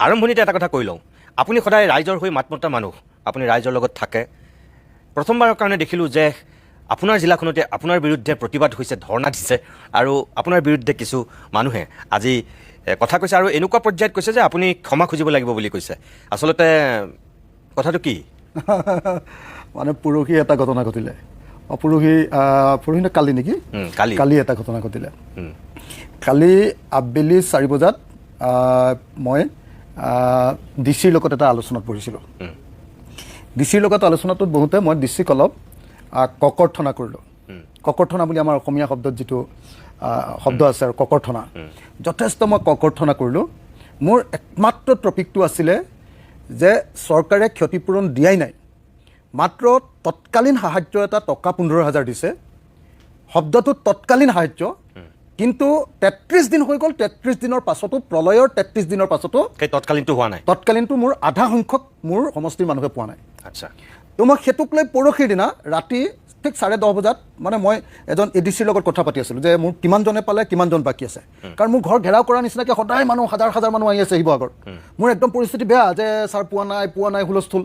আৰম্ভণিতে এটা কথা কৈ লওঁ, আপুনি সদায় ৰাইজৰ হৈ মাত মতা মানুহ, আপুনি ৰাইজৰ লগত থাকে। প্ৰথমবাৰৰ কাৰণে দেখিলোঁ যে আপোনাৰ জিলাখনতে আপোনাৰ বিৰুদ্ধে প্ৰতিবাদ হৈছে, ধৰ্ণা দিছে, আৰু আপোনাৰ বিৰুদ্ধে কিছু মানুহে আজি কথা কৈছে, আৰু এনেকুৱা পৰ্যায়ত কৈছে যে আপুনি ক্ষমা খুজিব লাগিব বুলি কৈছে। আচলতে কথাটো কি? মানে পৰহি এটা ঘটনা ঘটিলে, পৰহি নে কালি নেকি, কালি এটা ঘটনা ঘটিলে। কালি আবেলি 4 বজাত মই ডিচিৰ লগত এটা আলোচনাত বহিছিলোঁ। ডিচিৰ লগত আলোচনাটোত বহুতে মই ডিচিক অলপ ককৰ্থনা কৰিলোঁ। ককৰ্থনা বুলি আমাৰ অসমীয়া শব্দত যিটো শব্দ আছে আৰু ককৰ্থনা, যথেষ্ট মই ককৰ্থনা কৰিলোঁ। মোৰ একমাত্ৰ টপিকটো আছিলে যে চৰকাৰে ক্ষতিপূৰণ দিয়াই নাই, মাত্ৰ তৎকালীন সাহায্য এটা টকা 15,000 দিছে। শব্দটো তৎকালীন সাহায্য, কিন্তু 33 দিন হৈ গ'ল। 33 দিনৰ পাছতো, প্ৰলয়ৰ 33 দিনৰ পাছতো সেই তৎকালীনটো হোৱা নাই। তৎকালীনটো মোৰ আধা সংখ্যক মোৰ সমষ্টিৰ মানুহে পোৱা নাই। আচ্ছা, তো মই সেইটোক লৈ পৰহিৰ দিনা ৰাতি ঠিক 10:30 বজাত মানে মই এজন এডিচিৰ লগত কথা পাতি আছিলোঁ যে মোৰ কিমানজনে পালে, কিমানজন বাকী আছে। কাৰণ মোৰ ঘৰ ঘেৰাও কৰা নিচিনাকৈ সদায় মানুহ হাজাৰ হাজাৰ মানুহ আহি আছে শিৱসাগৰ। মোৰ একদম পৰিস্থিতি বেয়া যে ছাৰ পোৱা নাই হুলস্থুল।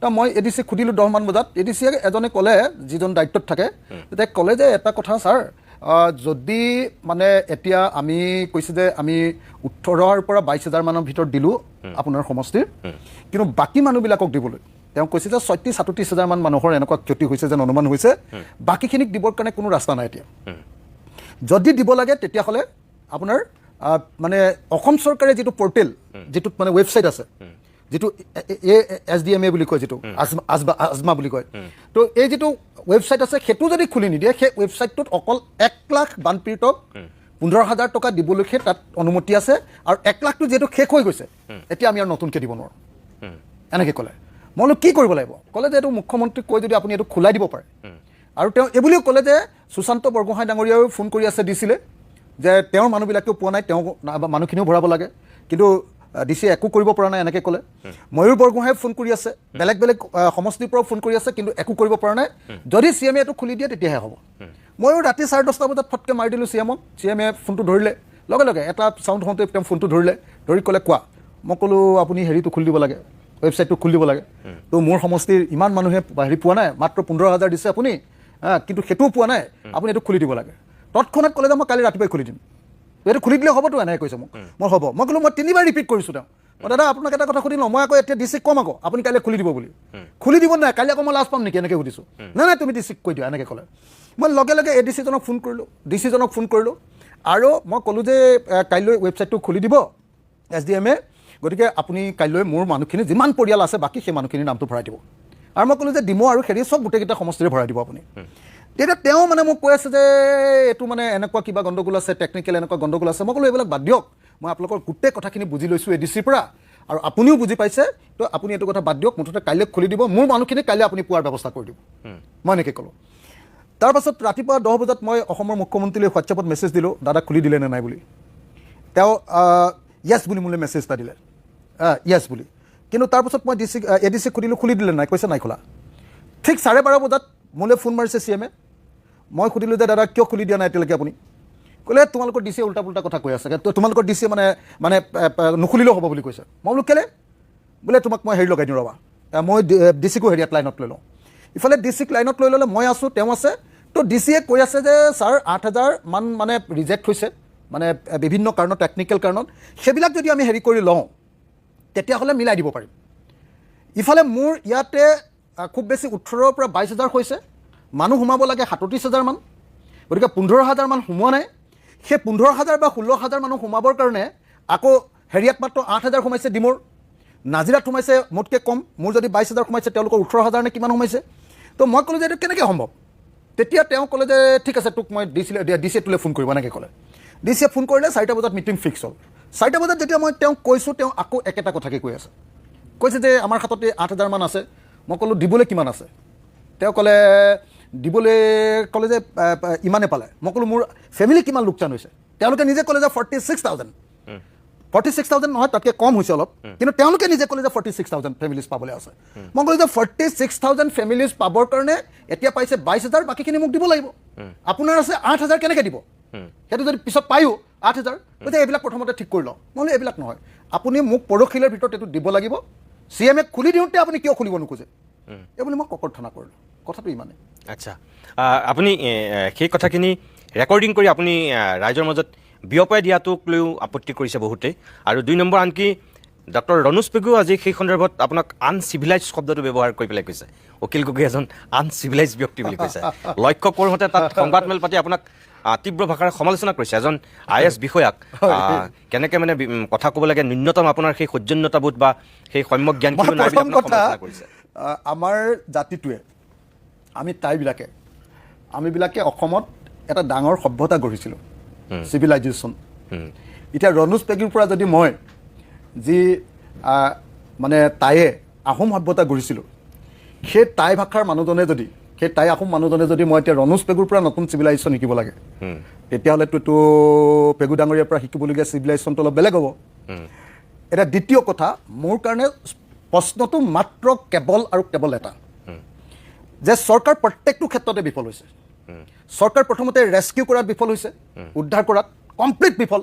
তো মই এডিচিক সুধিলোঁ 10 মান বজাত। এডিচিয়ে এজনে ক'লে, যিজন দায়িত্বত থাকে, তেতিয়া ক'লে যে এটা কথা ছাৰ, যদি মানে এতিয়া আমি কৈছে যে আমি 18,000 পৰা 22,000 মানৰ ভিতৰত দিলোঁ আপোনাৰ সমষ্টিৰ, কিন্তু বাকী মানুহবিলাকক দিবলৈ তেওঁ কৈছে যে 37,000 মান মানুহৰ এনেকুৱা ক্ষতি হৈছে যেন অনুমান হৈছে, বাকীখিনিক দিবৰ কাৰণে কোনো ৰাস্তা নাই এতিয়া। যদি দিব লাগে তেতিয়াহ'লে আপোনাৰ মানে অসম চৰকাৰে যিটো পৰ্টেল, যিটোত মানে ৱেবছাইট আছে, যিটো SDMA বুলি কয়, যিটো আজমা বুলি কয়, তো এই যিটো ৱেবছাইট আছে সেইটো যদি খুলি নিদিয়ে, সেই ৱেবছাইটটোত অকল 1 লাখ বানপীড়িতক 15,000 টকা দিবলৈহে তাত অনুমতি আছে, আৰু 1 লাখটো যিহেতু শেষ হৈ গৈছে, এতিয়া আমি আৰু নতুনকৈ দিব নোৱাৰোঁ, এনেকৈ ক'লে। মই বোলো কি কৰিব লাগিব? ক'লে যে এইটো মুখ্যমন্ত্ৰীক কৈ যদি আপুনি এইটো খোলাই দিব পাৰে। আৰু তেওঁ এইবুলিও ক'লে যে সুশান্ত বৰগোহাঁই ডাঙৰীয়াও ফোন কৰি আছে ডিচিলে যে তেওঁৰ মানুহবিলাকেও পোৱা নাই, তেওঁ মানুহখিনিও ভৰাব লাগে, কিন্তু ডিচিয়ে একো কৰিব পৰা নাই, এনেকৈ ক'লে। ময়ূৰ বৰগোহাঁয়ে ফোন কৰি আছে, বেলেগ বেলেগ সমষ্টিৰ পৰাও ফোন কৰি আছে, কিন্তু একো কৰিব পৰা নাই। যদি CMA এইটো খুলি দিয়ে তেতিয়াহে হ'ব। ময়ো ৰাতি 10:30 বজাত ফটকৈ মাৰি দিলোঁ CMক। CMA ফোনটো ধৰিলে, লগে লগে এটা চাউণ্ড হওঁতে তেওঁ ফোনটো ধৰিলে, ধৰি ক'লে কোৱা। মই ক'লোঁ আপুনি হেৰিটো খুলি দিব লাগে, ৱেবছাইটটো খুলি দিব লাগে। তো মোৰ সমষ্টিৰ ইমান মানুহে হেৰি পোৱা নাই, মাত্ৰ 15,000 দিছে আপুনি, কিন্তু সেইটোও পোৱা নাই, আপুনি এইটো খুলি দিব লাগে। তৎক্ষণাত ক'লে যে মই কালি ৰাতিপুৱাই খুলি দিম, এইটো খুলি দিলে হ'বতো, এনেকৈ কৈছে মোক। মই হ'ব। মই ক'লোঁ মই 3বাৰ ৰিপিট কৰিছোঁ তেওঁ। মই দাদা আপোনাক এটা কথা সুধি লওঁ, মই আকৌ এতিয়া ডিচিক ক'ম আকৌ আপুনি কাইলৈ খুলি দিব বুলি। খুলি দিব নাই, কালি আকৌ মই লাজ পাম নেকি, এনেকৈ সুধিছোঁ। নাই তুমি ডিচিক কৈ দিয়া, এনেকৈ ক'লে। মই লগে লগে ডিচিজনক ফোন কৰিলোঁ, ডিচিজনক ফোন কৰিলোঁ, আৰু মই ক'লোঁ যে কাইলৈ ৱেবছাইটটো খুলি দিব SDMA, গতিকে আপুনি কাইলৈ মোৰ মানুহখিনি যিমান পৰিয়াল আছে বাকী সেই মানুহখিনিৰ নামটো ভৰাই দিব। আৰু মই ক'লোঁ যে ডিমৌ আৰু হেৰি চব গোটেইকেইটা সমষ্টিৰে ভৰাই দিব আপুনি। তেতিয়া তেওঁ মানে মোক কৈ আছে যে এইটো মানে এনেকুৱা কিবা গণ্ডগোল আছে, টেকনিকেল এনেকুৱা গণ্ডগোল আছে। মই ক'লোঁ এইবিলাক বাদ দিয়ক, মই আপোনালোকৰ গোটেই কথাখিনি বুজি লৈছোঁ এডিচিৰ পৰা, আৰু আপুনিও বুজি পাইছে, তো আপুনি এইটো কথা বাদ দিয়ক, মুঠতে কাইলৈ খুলি দিব, মোৰ মানুহখিনি কাইলৈ আপুনি পোৱাৰ ব্যৱস্থা কৰি দিব। মই এনেকৈ ক'লোঁ। তাৰপাছত ৰাতিপুৱা 10 বজাত মই অসমৰ মুখ্যমন্ত্ৰীলৈ হোৱাটছএপত মেছেজ দিলোঁ, দাদা খুলি দিলে নে নাই বুলি। তেওঁ য়েছ বুলি মোলৈ মেছেজ এটা দিলে, য়েছ বুলি। কিন্তু তাৰপাছত মই এডিচিক সুধিলোঁ খুলি দিলে নাই, কৈছে নাই খোলা। ঠিক 12:30 বজাত মোলৈ ফোন মাৰিছে CMA। মই সুধিলোঁ যে দাদা কিয় খুলি দিয়া নাই এতিয়ালৈকে আপুনি? ক'লে তোমালোকৰ ডিচিয়ে উল্টা পুল্টা কথা কৈ আছে, তোমালোকৰ ডিচিয়ে মানে নুখুলিলেও হ'ব বুলি কৈছে। মই বোলো কেলে? বোলে তোমাক মই হেৰি লগাই দিওঁ ৰ'বা, মই ডিচিকো হেৰিয়াত লাইনত লৈ লওঁ। ইফালে ডিচিক লাইনত লৈ ল'লে, মই আছোঁ, তেওঁ আছে। তো ডিচিয়ে কৈ আছে যে ছাৰ 8,000 মান মানে ৰিজেক্ট হৈছে, মানে বিভিন্ন কাৰণত, টেকনিকেল কাৰণত, সেইবিলাক যদি আমি হেৰি কৰি লওঁ তেতিয়াহ'লে মিলাই দিব পাৰিম। ইফালে মোৰ ইয়াতে খুব বেছি 18,000 পৰা 22,000 হৈছে, মানুহ সোমাব লাগে 37,000 মান, গতিকে 15,000 মান সোমোৱা নাই। সেই 15,000 বা 16,000 মানুহ সোমাবৰ কাৰণে আকৌ হেৰিয়াত মাত্ৰ 8,000 সোমাইছে, ডিমৌৰ নাজিৰাত সোমাইছে মোতকৈ কম। মোৰ যদি 22,000 সোমাইছে, তেওঁলোকৰ 18,000 নে কিমান সোমাইছে। তো মই ক'লোঁ যে এইটো কেনেকৈ সম্ভৱ? তেতিয়া তেওঁ ক'লে যে ঠিক আছে, তোক মই ডিচিয়ে তোলৈ ফোন কৰিব, এনেকৈ ক'লে। ডিচিয়ে ফোন কৰিলে, 4টা বজাত মিটিং ফিক্স হ'ল। 4টা বজাত যেতিয়া মই তেওঁক কৈছোঁ, তেওঁ আকৌ একেটা কথাকে কৈ আছে, কৈছে যে আমাৰ হাততে 8,000 মান আছে। মই ক'লোঁ দিবলৈ কিমান আছে? তেওঁ ক'লে দিবলৈ, ক'লে যে ইমানে পালে। মই ক'লোঁ মোৰ ফেমিলি কিমান লোকচান হৈছে? তেওঁলোকে নিজে ক'লে যে 46,000। 46,000 নহয়, তাতকৈ কম হৈছে অলপ, কিন্তু তেওঁলোকে নিজে ক'লে যে 46,000 ফেমিলিজ পাবলৈ আছে। মই ক'লোঁ যে 46,000 ফেমিলিজ পাবৰ কাৰণে এতিয়া পাইছে 22,000, বাকীখিনি মোক দিব লাগিব। আপোনাৰ আছে 8,000, কেনেকৈ দিব? সেইটো যদি পিছত পায়ো 8,000 গতিকে এইবিলাক প্ৰথমতে ঠিক কৰি লওঁ নহ'লে এইবিলাক নহয় আপুনি মোক পৰহিলৰ ভিতৰত এইটো দিব লাগিব CMA খুলি দিওঁতে আপুনি কিয় খুলিব নোখোজে এই বুলি মই ককৰ্থনা কৰিলোঁ কথাটো ইমানেই আচ্ছা আপুনি সেই কথাখিনি ৰেকৰ্ডিং কৰি আপুনি ৰাইজৰ মাজত বিয়পাই দিয়াটোক লৈও আপত্তি কৰিছে বহুতেই আৰু 2 নম্বৰ আনকি ডক্টৰ ৰণোজ পেগুৱেও আজি সেই সন্দৰ্ভত আপোনাক আনচিভিলাইজ শব্দটো ব্যৱহাৰ কৰি পেলাই কৈছে অখিল গগৈ এজন আনচিভিলাইজ ব্যক্তি বুলি কৈছে লক্ষ্য কৰোঁতে তাত সংবাদমেল পাতি আপোনাক তীব্ৰ ভাষাৰে সমালোচনা কৰিছে এজন IAS বিষয়াক কেনেকৈ মানে কথা ক'ব লাগে ন্যূনতম আপোনাৰ সেই সৌজন্যতাবোধ বা সেই সম্যক জ্ঞানখিনি নাই বুলি আপোনাক সমালোচনা কৰিছে আমাৰ জাতিটোৱে আমিবিলাকে অসমত এটা ডাঙৰ সভ্যতা গঢ়িছিলোঁ চিভিলাইজেশ্যন এতিয়া ৰণোজ পেগুৰ পৰা যদি মই যি মানে তায়ে আহোম সভ্যতা গঢ়িছিলোঁ সেই টাই ভাষাৰ মানুহজনে যদি সেই টাই আহোম মানুহজনে যদি মই এতিয়া ৰণোজ পেগুৰ পৰা নতুন চিভিলাইজেশ্যন শিকিব লাগে তেতিয়াহ'লেতো এইটো পেগু ডাঙৰীয়াৰ পৰা শিকিবলগীয়া চিভিলাইজেশ্যনটো অলপ বেলেগ হ'ব এটা দ্বিতীয় কথা মোৰ কাৰণে প্ৰশ্নটো মাত্ৰ কেৱল আৰু কেৱল এটা যে চৰকাৰ প্ৰত্যেকটো ক্ষেত্ৰতে বিফল হৈছে চৰকাৰ প্ৰথমতে ৰেস্কিউ কৰাত বিফল হৈছে উদ্ধাৰ কৰাত কমপ্লিট বিফল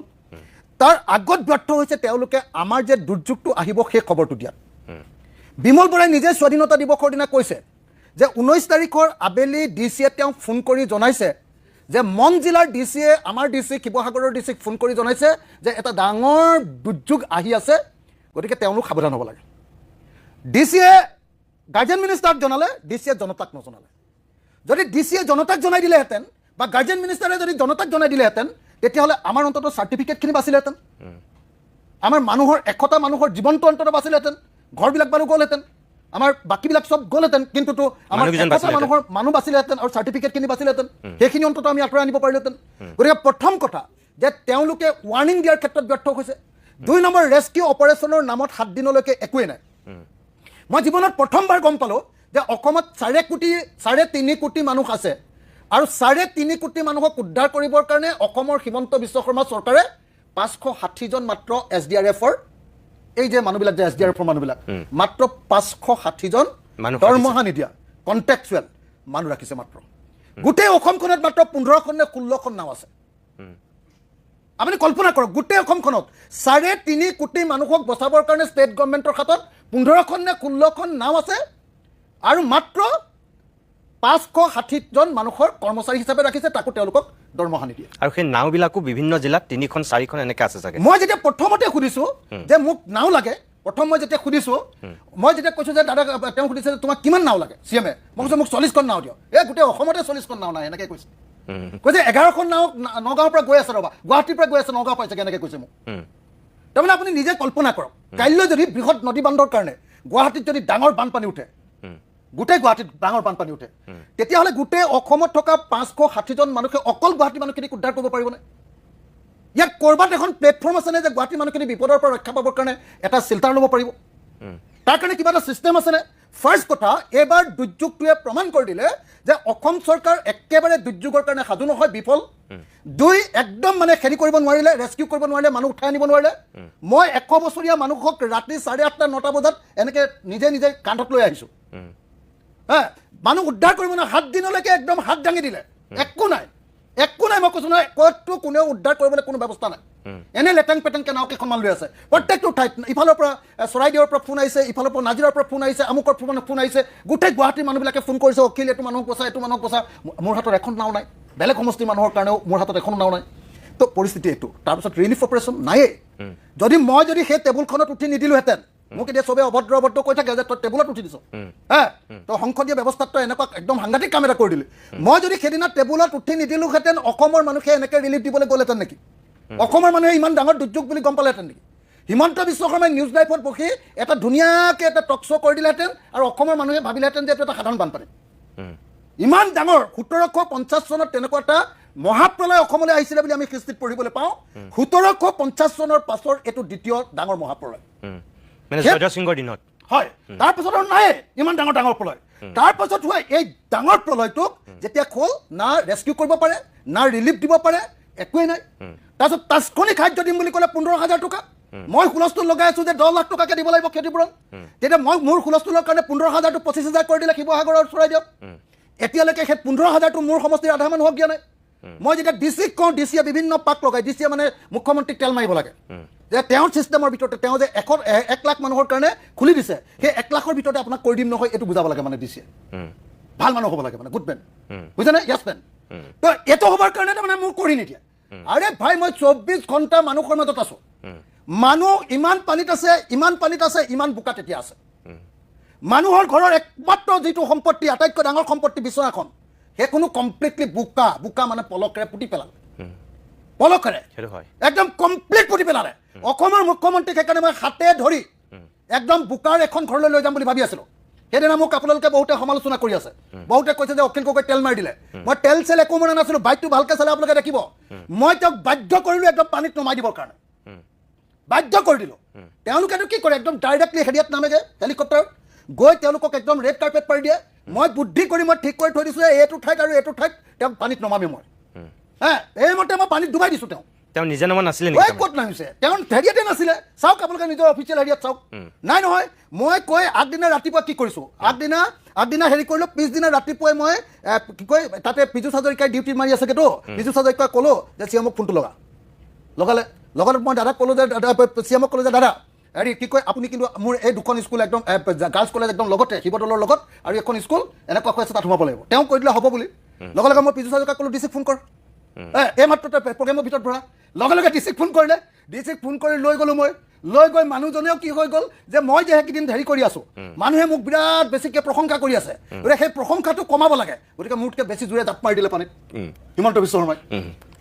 তাৰ আগত ব্যৰ্থ হৈছে তেওঁলোকে আমাৰ যে দুৰ্যোগটো আহিব সেই খবৰটো দিয়াত বিমল বৰাই নিজে স্বাধীনতা দিৱসৰ দিনা কৈছে যে 19 তাৰিখৰ আবেলি ডিচিয়ে তেওঁক ফোন কৰি জনাইছে যে মন জিলাৰ ডিচিয়ে আমাৰ ডিচি শিৱসাগৰৰ ডিচিক ফোন কৰি জনাইছে যে এটা ডাঙৰ দুৰ্যোগ আহি আছে গতিকে তেওঁলোক সাৱধান হ'ব লাগে ডিচিয়ে গাৰ্জেন মিনিষ্টাৰক জনালে ডিচিয়ে জনতাক নজনালে যদি ডিচিয়ে জনতাক জনাই দিলেহেঁতেন বা গাৰ্জেন মিনিষ্টাৰে যদি জনতাক জনাই দিলেহেঁতেন তেতিয়াহ'লে আমাৰ অন্তত চাৰ্টিফিকেটখিনি বাচিলেহেঁতেন আমাৰ মানুহৰ 100টা মানুহৰ জীৱনটো অন্তত বাচিলেহেঁতেন ঘৰবিলাক বাৰু গ'লহেঁতেন আমাৰ বাকীবিলাক চব গ'লহেঁতেন কিন্তুতো আমাৰ 100টা মানুহৰ মানুহ বাচিলেহেঁতেন আৰু চাৰ্টিফিকেটখিনি বাচিলেহেঁতেন সেইখিনি অন্তত আমি আঁতৰাই আনিব পাৰিলোহেঁতেন গতিকে প্ৰথম কথা যে তেওঁলোকে ৱাৰ্ণিং দিয়াৰ ক্ষেত্ৰত ব্যৰ্থ হৈছে 2 নম্বৰ ৰেস্কিউ অপাৰেশ্যনৰ নামত 7 দিনলৈকে একোৱেই নাই মই জীৱনত প্ৰথমবাৰ গম পালোঁ যে অসমত 3.5 কোটি মানুহ আছে আৰু 3.5 কোটি মানুহক উদ্ধাৰ কৰিবৰ কাৰণে অসমৰ হিমন্ত বিশ্ব শৰ্মা চৰকাৰে 560 জন মাত্ৰ SDRFৰ এই যে মানুহবিলাক যে SDRFৰ মানুহবিলাক মাত্ৰ 560 জন দৰমহা নিদিয়া কণ্টেক্সুৱেল মানুহ ৰাখিছে মাত্ৰ গোটেই অসমখনত মাত্ৰ 15খন নে 16খন নাও আছে আপুনি কল্পনা কৰক গোটেই অসমখনত 3.5 কোটি মানুহক বচাবৰ কাৰণে ষ্টেট গভৰ্ণমেণ্টৰ হাতত 15খন নে 16খন নাও আছে আৰু মাত্ৰ 560 জন মানুহৰ কৰ্মচাৰী হিচাপে ৰাখিছে তাকো তেওঁলোকক দৰমহা নিদিয়ে আৰু সেই নাওবিলাকো বিভিন্ন জিলাত 3খন 4খন এনেকৈ আছে চাগে মই যেতিয়া প্ৰথমতে সুধিছোঁ যে মোক নাও লাগে প্ৰথম মই যেতিয়া সুধিছোঁ মই যেতিয়া কৈছোঁ যে দাদা তেওঁ সুধিছে তোমাক কিমান নাও লাগে CMA মই কৈছোঁ মোক 40খন নাও দিয়ক গোটেই অসমতে 40খন নাও নাই এনেকৈ কৈছে 11খন নাও নগাঁৱৰ পৰা গৈ আছে ৰ'বা গুৱাহাটীৰ পৰা গৈ আছে নগাঁও পাইছেগৈ এনেকৈ কৈছে মোক তাৰমানে আপুনি নিজে কল্পনা কৰক কাইলৈ যদি বৃহৎ নদী বান্ধৰ কাৰণে গুৱাহাটীত যদি ডাঙৰ বানপানী উঠে গোটেই গুৱাহাটীত ডাঙৰ বানপানী উঠে তেতিয়াহ'লে গোটেই অসমত থকা 560 জন মানুহে অকল গুৱাহাটী মানুহখিনিক উদ্ধাৰ কৰিব পাৰিবনে ইয়াত ক'ৰবাত এখন প্লেটফৰ্ম আছেনে যে গুৱাহাটী মানুহখিনি বিপদৰ পৰা ৰক্ষা পাবৰ কাৰণে এটা চিল্টাৰ ল'ব পাৰিব তাৰ কাৰণে কিবা এটা ছিষ্টেম আছেনে ফাৰ্ষ্ট কথা এইবাৰ দুৰ্যোগটোৱে প্ৰমাণ কৰি দিলে যে অসম চৰকাৰ একেবাৰে দুৰ্যোগৰ কাৰণে সাজু নহয় বিফল 2 একদম মানে খেদি কৰিব নোৱাৰিলে ৰেস্কিউ কৰিব নোৱাৰিলে মানুহ উঠাই আনিব নোৱাৰিলে মই 100 বছৰীয়া মানুহক ৰাতি 8:30 9টা বজাত এনেকৈ নিজে কান্ধত লৈ আহিছোঁ মানুহ উদ্ধাৰ কৰিব না 7 দিনলৈকে একদম হাত দাঙি দিলে একো নাই মই কৈছোঁ নহয় ক'তো কোনেও উদ্ধাৰ কৰিবলৈ কোনো ব্যৱস্থা নাই এনে লেটেং পেটেংকৈ নাও কেইখনমান লৈ আছে প্ৰত্যেকটো ঠাইত ইফালৰ পৰা চৰাইদেউৰ পৰা ফোন আহিছে ইফালৰ পৰা নাজিৰাৰ পৰা ফোন আহিছে আমুকৰ ফোন আহিছে গোটেই গুৱাহাটীৰ মানুহবিলাকে ফোন কৰিছে অখিল এইটো মানুহক বচা মোৰ হাতত এখন নাও নাই বেলেগ সমষ্টিৰ মানুহৰ কাৰণেও মোৰ হাতত এখন নাও নাই তো পৰিস্থিতি এইটো তাৰপিছত ৰিলিফ অপাৰেশ্যন নায়েই যদি সেই টেবুলখনত উঠি নিদিলোহেঁতেন মোক এতিয়া চবে অভদ্ৰ কৈ থাকে যে তই টেবুলত উঠি দিছ তই সংসদীয় ব্যৱস্থাত তই এনেকুৱা একদম সাংঘাতিক কাম এটা কৰি দিলি মই যদি সেইদিনা টেবুলত উঠি নিদিলোহেঁতেন অসমৰ মানুহে এনেকৈ ৰিলিফ দিবলৈ গ'লহেঁতেন নেকি অসমৰ মানুহে ইমান ডাঙৰ দুৰ্যোগ বুলি গম পালেহেঁতেন নেকি হিমন্ত বিশ্ব শৰ্মাই নিউজ লাইভত বহি এটা ধুনীয়াকৈ এটা টক শ্ব' কৰি দিলেহেঁতেন আৰু অসমৰ মানুহে ভাবিলেহেঁতেন যে এইটো এটা সাধাৰণ বানপানী ইমান ডাঙৰ 1750 চনত তেনেকুৱা এটা মহাপ্ৰলয় অসমলৈ আহিছিলে বুলি আমি হিষ্ট্ৰীত পঢ়িবলৈ পাওঁ 1750 চনৰ পাছৰ এইটো দ্বিতীয় ডাঙৰ মহাপ্ৰলয় হয় তাৰপাছত আৰু নাই ইমান ডাঙৰ প্ৰলয় তাৰপাছত হোৱা এই ডাঙৰ প্ৰলয়টোক যেতিয়া খোল না ৰেস্কিউ কৰিব পাৰে না ৰিলিফ দিব পাৰে একোৱেই নাই তাৰপিছত তাৎক্ষণিক খাদ্য দিম বুলি ক'লে 15,000 টকা মই হুলস্থুল লগাই আছোঁ যে 10 লাখ টকাকৈ দিব লাগিব ক্ষতিপূৰণ তেতিয়া মই মোৰ হুলস্থুলৰ কাৰণে 15,000টো 25,000 কৰি দিলে শিৱসাগৰৰ চৰাইদেউত এতিয়ালৈকে সেই 15,000টো মোৰ সমষ্টিৰ আধা মানুহক দিয়া নাই মই যেতিয়া ডিচিক কওঁ, ডিচিয়ে বিভিন্ন পাক লগায়। ডিচিয়ে মানে মুখ্যমন্ত্ৰীক তেল মাৰিব লাগে যে তেওঁৰ ছিষ্টেমৰ ভিতৰতে তেওঁ যে 1 লাখ মানুহৰ কাৰণে খুলি দিছে, সেই 1 লাখৰ ভিতৰতে আপোনাক কৰি দিম নহয়, এইটো বুজাব লাগে মানে ডিচিয়ে। ভাল মানুহ হ'ব লাগে মানে, গুড মেন, বুজিছেনে? য়েছ মেন। তো এইটো হ'বৰ কাৰণে মানে মোৰ কৰি নিদিয়ে। আৰে ভাই, মই 24 ঘণ্টা মানুহৰ মাজত আছোঁ। মানুহ ইমান পানীত আছে, ইমান পানীত আছে, ইমান বোকাত এতিয়া আছে। মানুহৰ ঘৰৰ একমাত্ৰ যিটো সম্পত্তি, আটাইতকৈ ডাঙৰ সম্পত্তি বিচনাখন, সেইখনো কমপ্লিটলি বোকা। বোকা মানে পলকেৰে পুতি পেলালে, পলকেৰে একদম কমপ্লিট পুতি পেলালে। অসমৰ মুখ্যমন্ত্ৰীক সেইকাৰণে মই হাতে ধৰি একদম বোকাৰ এখন ঘৰলৈ লৈ যাম বুলি ভাবি আছিলোঁ। সেইদিনা মোক আপোনালোকে বহুতে সমালোচনা কৰি আছে, বহুতে কৈছে যে অখিল গগৈ তেল মাৰি দিলে। মই তেল চেল একো মনা নাছিলোঁ, বাইকটো ভালকৈ চালে আপোনালোকে দেখিব। মই তেওঁক বাধ্য কৰিলোঁ একদম পানীত নমাই দিবৰ কাৰণে, বাধ্য কৰি দিলোঁ। তেওঁলোকেতো কি কৰে, একদম ডাইৰেক্টলি হেৰিয়াত নামেগে হেলিকপ্টাৰত গৈ তেওঁলোকক একদম ৰেড কাৰ্পেট পাৰি দিয়ে। মই বুদ্ধি কৰি মই ঠিক কৰি থৈ দিছোঁ, এইটো ঠাইত আৰু এইটো ঠাইত তেওঁক পানীত নমামি মই। এইমতে মই পানীত ডুবাই দিছোঁ। তেওঁ নিজে নমা নাছিলে, ক'ত নামিছে? তেওঁ হেৰিয়াতে নাছিলে। চাওক আপোনালোকে নিজৰ অফিচিয়েল হেৰিয়াত চাওক। নাই নহয়, মই কৈ আগদিনা ৰাতিপুৱা কি কৰিছোঁ, আগদিনা হেৰি কৰিলোঁ, পিছদিনা ৰাতিপুৱাই মই কি কয় তাতে পীযুষ হাজৰিকাই ডিউটি মাৰি আছেগেতো, পীযুষ হাজৰিকাই ক'লোঁ যে চিএমক ফোনটো লগালে মই দাদাক ক'লোঁ যে চিএমক ক'লোঁ যে দাদা হেৰি কি কয়, আপুনি কিন্তু মোৰ এই 2খন স্কুল একদম গাৰ্লছ কলেজ একদম লগতে, শিৱদৌলৰ লগত আৰু এখন স্কুল এনেকুৱা হৈ আছে, তাত সোমাব লাগিব। তেওঁ কৈ দিলে হ'ব বুলি। লগে লগে মই পীযুষ হাজৰিকাক ক'লোঁ ডিচিক ফোন কৰ, এই মাত্ৰ প্ৰগ্ৰেমৰ ভিতৰত ভৰা। লগে লগে ডিচিক ফোন কৰিলে, ডিচিক ফোন কৰি লৈ গ'লোঁ। মই লৈ গৈ মানুহজনেও কি হৈ গ'ল যে মই যে সেইকেইদিন হেৰি কৰি আছোঁ, মানুহে মোক বিৰাট বেছিকৈ প্ৰশংসা কৰি আছে, গতিকে সেই প্ৰশংসাটো কমাব লাগে। গতিকে মোতকৈ বেছি জোৰে জাপ মাৰি দিলে পানীত হিমন্ত বিশ্ব শৰ্মাই।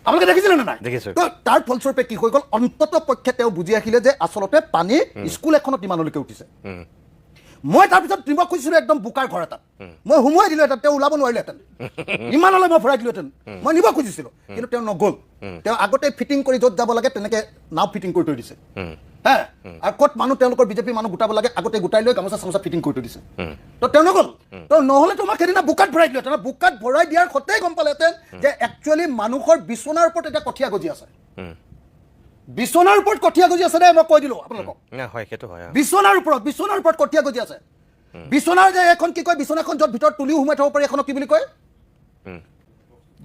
আপোনালোকে দেখিছিলে নে নাই? তো তাৰ ফলস্বৰূপে কি হৈ গ'ল, অন্তত পক্ষে তেওঁ বুজি আহিলে যে আচলতে পানী স্কুল এখনত ইমানলৈকে উঠিছে। মই তাৰপিছত দিব খুজিছিলোঁ একদম বোকাৰ ঘৰ এটাত, মই সোমোৱাই দিলোঁহেঁতেন, তেওঁ ওলাব নোৱাৰিলেহেঁতেন, ইমানলৈ মই ভৰাই দিলোঁহেঁতেন। মই নিব খুজিছিলোঁ, কিন্তু তেওঁ নগ'ল। তেওঁ আগতে ফিটিং কৰি য'ত যাব লাগে তেনেকৈ নাও ফিটিং কৰি থৈ দিছে। আৰু ক'ত মানুহ তেওঁলোকৰ বিজেপি মানুহ গোটাব লাগে আগতে গোটাই লৈ গামোচা চামোচা ফিটিং কৰি থৈ দিছে। তো তেওঁ নগ'ল। তো নহ'লেতো মই সেইদিনা বোকাত ভৰাই দিলোঁহেঁতেন। বোকাত ভৰাই দিয়াৰ সতেই গম পালেহেঁতেন যে একচুৱেলি মানুহৰ বিচনাৰ ওপৰত এতিয়া কঠীয়া গজি আছে। বিচনাৰ ওপৰত কঠীয়া গজি আছে দেই, মই কৈ দিলোঁ আপোনালোকক। বিচনাৰ ওপৰত কঠীয়া গজি আছে। বিচনাৰ যে এখন কি কয়, বিচনাখন য'ত ভিতৰত তুলিও সোমাই থ'ব পাৰি, এখনক কি বুলি কয়,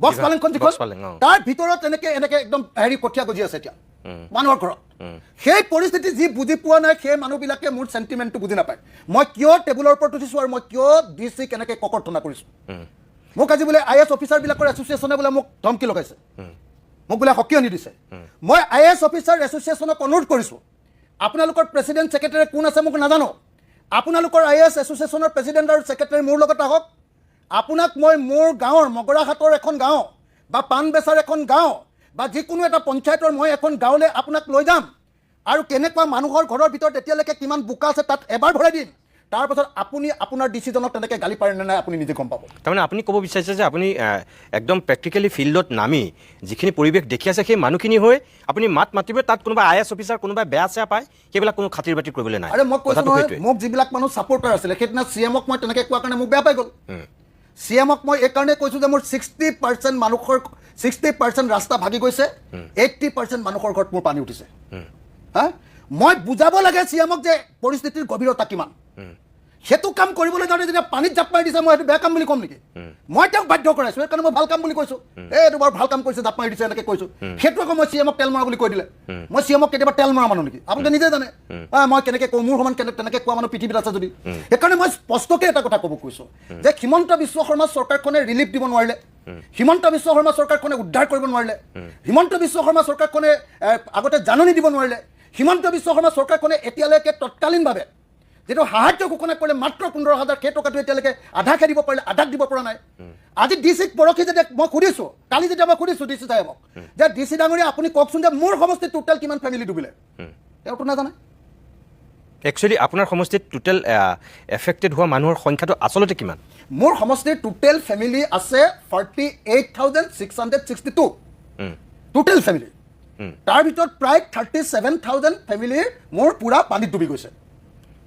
বক্স পালেংখন যিখন, তাৰ ভিতৰত এনেকে একদম হেৰি কঠীয়া গজি আছে এতিয়া মানুহৰ ঘৰত। সেই পৰিস্থিতি যি বুজি পোৱা নাই, সেই মানুহবিলাকে মোৰ চেণ্টিমেণ্টটো বুজি নাপায়। মই কিয় টেবুলৰ ওপৰত উঠিছোঁ আৰু মই কিয় ডিচিক এনেকৈ ককৰ্থনা কৰিছোঁ। মোক আজি বোলে IAS অফিচাৰবিলাকৰ এছ'চিয়েশ্যনে বোলে মোক ধমকি লগাইছে, মোক বোলে সকিয়নি দিছে। মই IAS অফিচাৰ এছ'চিয়েশ্যনক অনুৰোধ কৰিছোঁ, আপোনালোকৰ প্ৰেচিডেণ্ট ছেক্ৰেটাৰী কোন আছে মোক নাজানো, আপোনালোকৰ IAS এছ'চিয়েশ্যনৰ প্ৰেচিডেণ্ট আৰু ছেক্ৰেটাৰী মোৰ লগত আহক। আপোনাক মই মোৰ গাঁৱৰ মগৰাহাটৰ এখন গাঁও বা পাণবেচাৰ এখন গাঁও বা যিকোনো এটা পঞ্চায়তৰ মই এখন গাঁৱলৈ আপোনাক লৈ যাম, আৰু কেনেকুৱা মানুহৰ ঘৰৰ ভিতৰত এতিয়ালৈকে কিমান বোকা আছে তাত এবাৰ ভৰাই দিম। তাৰপাছত আপুনি আপোনাৰ ডিচিজনক তেনেকৈ গালি পাৰে নে নাই আপুনি নিজে গম পাব। তাৰমানে আপুনি ক'ব বিচাৰিছে যে আপুনি একদম প্ৰেক্টিকেলি ফিল্ডত নামি যিখিনি পৰিৱেশ দেখি আছে সেই মানুহখিনি হৈ আপুনি মাত মাতিব, তাত কোনোবা IAS অফিচাৰ কোনোবাই বেয়া চেয়া পায় সেইবিলাক কোনো খাতিৰ বাতিৰ কৰিবলৈ নাই। আৰে মই কৈছোঁ নহয়, মোক যিবিলাক মানুহ ছাপৰ্টাৰ আছিলে সেইদিনা CMক মই তেনেকৈ কোৱাৰ কাৰণে মোক বেয়া পাই গ'ল। CMক মই এইকাৰণে কৈছোঁ যে মোৰ 60% মানুহৰ 60% ৰাস্তা ভাগি গৈছে, 80% মানুহৰ ঘৰত মোৰ পানী উঠিছে। মই বুজাব লাগে CMক যে পৰিস্থিতিৰ গভীৰতা কিমান। সেইটো কাম কৰিবলৈ যাওঁতে যেতিয়া পানীত জাপ মাৰি দিছে, মই সেইটো বেয়া কাম বুলি ক'ম নেকি? মই তেওঁক বাধ্য কৰাইছোঁ, সেইকাৰণে মই ভাল কাম বুলি কৈছোঁ। এইটো বৰ ভাল কাম কৰিছে, জাপ মাৰি দিছে এনেকৈ কৈছোঁ। সেইটো আকৌ মই CMক তেল মৰা বুলি কৈ দিলে। মই CMক কেতিয়াবা তেল মৰা মানুহ নেকি? আপোনালোকে নিজে জানে মই কেনেকৈ কওঁ, মোৰ সমান তেনেকৈ কোৱা মানুহ পৃথিৱীত আছে যদি। সেইকাৰণে মই স্পষ্টকৈ এটা কথা ক'ব কৈছোঁ যে হিমন্ত বিশ্ব শৰ্মা চৰকাৰখনে ৰিলিফ দিব নোৱাৰিলে, হিমন্ত বিশ্ব শৰ্মা চৰকাৰখনে উদ্ধাৰ কৰিব নোৱাৰিলে, হিমন্ত বিশ্ব শৰ্মা চৰকাৰখনে আগতে জাননী দিব নোৱাৰিলে, হিমন্ত বিশ্ব শৰ্মা চৰকাৰখনে এতিয়ালৈকে তৎকালীনভাৱে যিটো সাহায্য ঘোষণা কৰিলে মাত্ৰ 15,000, সেই টকাটো এতিয়ালৈকে আধাকে দিব পাৰিলে, আধাক দিব পৰা নাই। আজি ডিচিক পৰহি যেতিয়া মই সুধিছোঁ, কালি যেতিয়া মই সুধিছোঁ ডিচি সাহেবক যে ডিচি ডাঙৰীয়া আপুনি কওকচোন যে মোৰ সমষ্টিত টোটেল কিমান ফেমিলি ডুবিলে, তেওঁতো নাজানে। একচুৱেলি আপোনাৰ সমষ্টিত টোটেল এফেক্টেড হোৱা মানুহৰ সংখ্যাটো আচলতে কিমান? মোৰ সমষ্টিৰ টোটেল ফেমিলি আছে 48,662 টোটেল ফেমিলি। তাৰ ভিতৰত প্ৰায় 37,000 ফেমিলিৰ মোৰ পূৰা পানীত ডুবি গৈছে।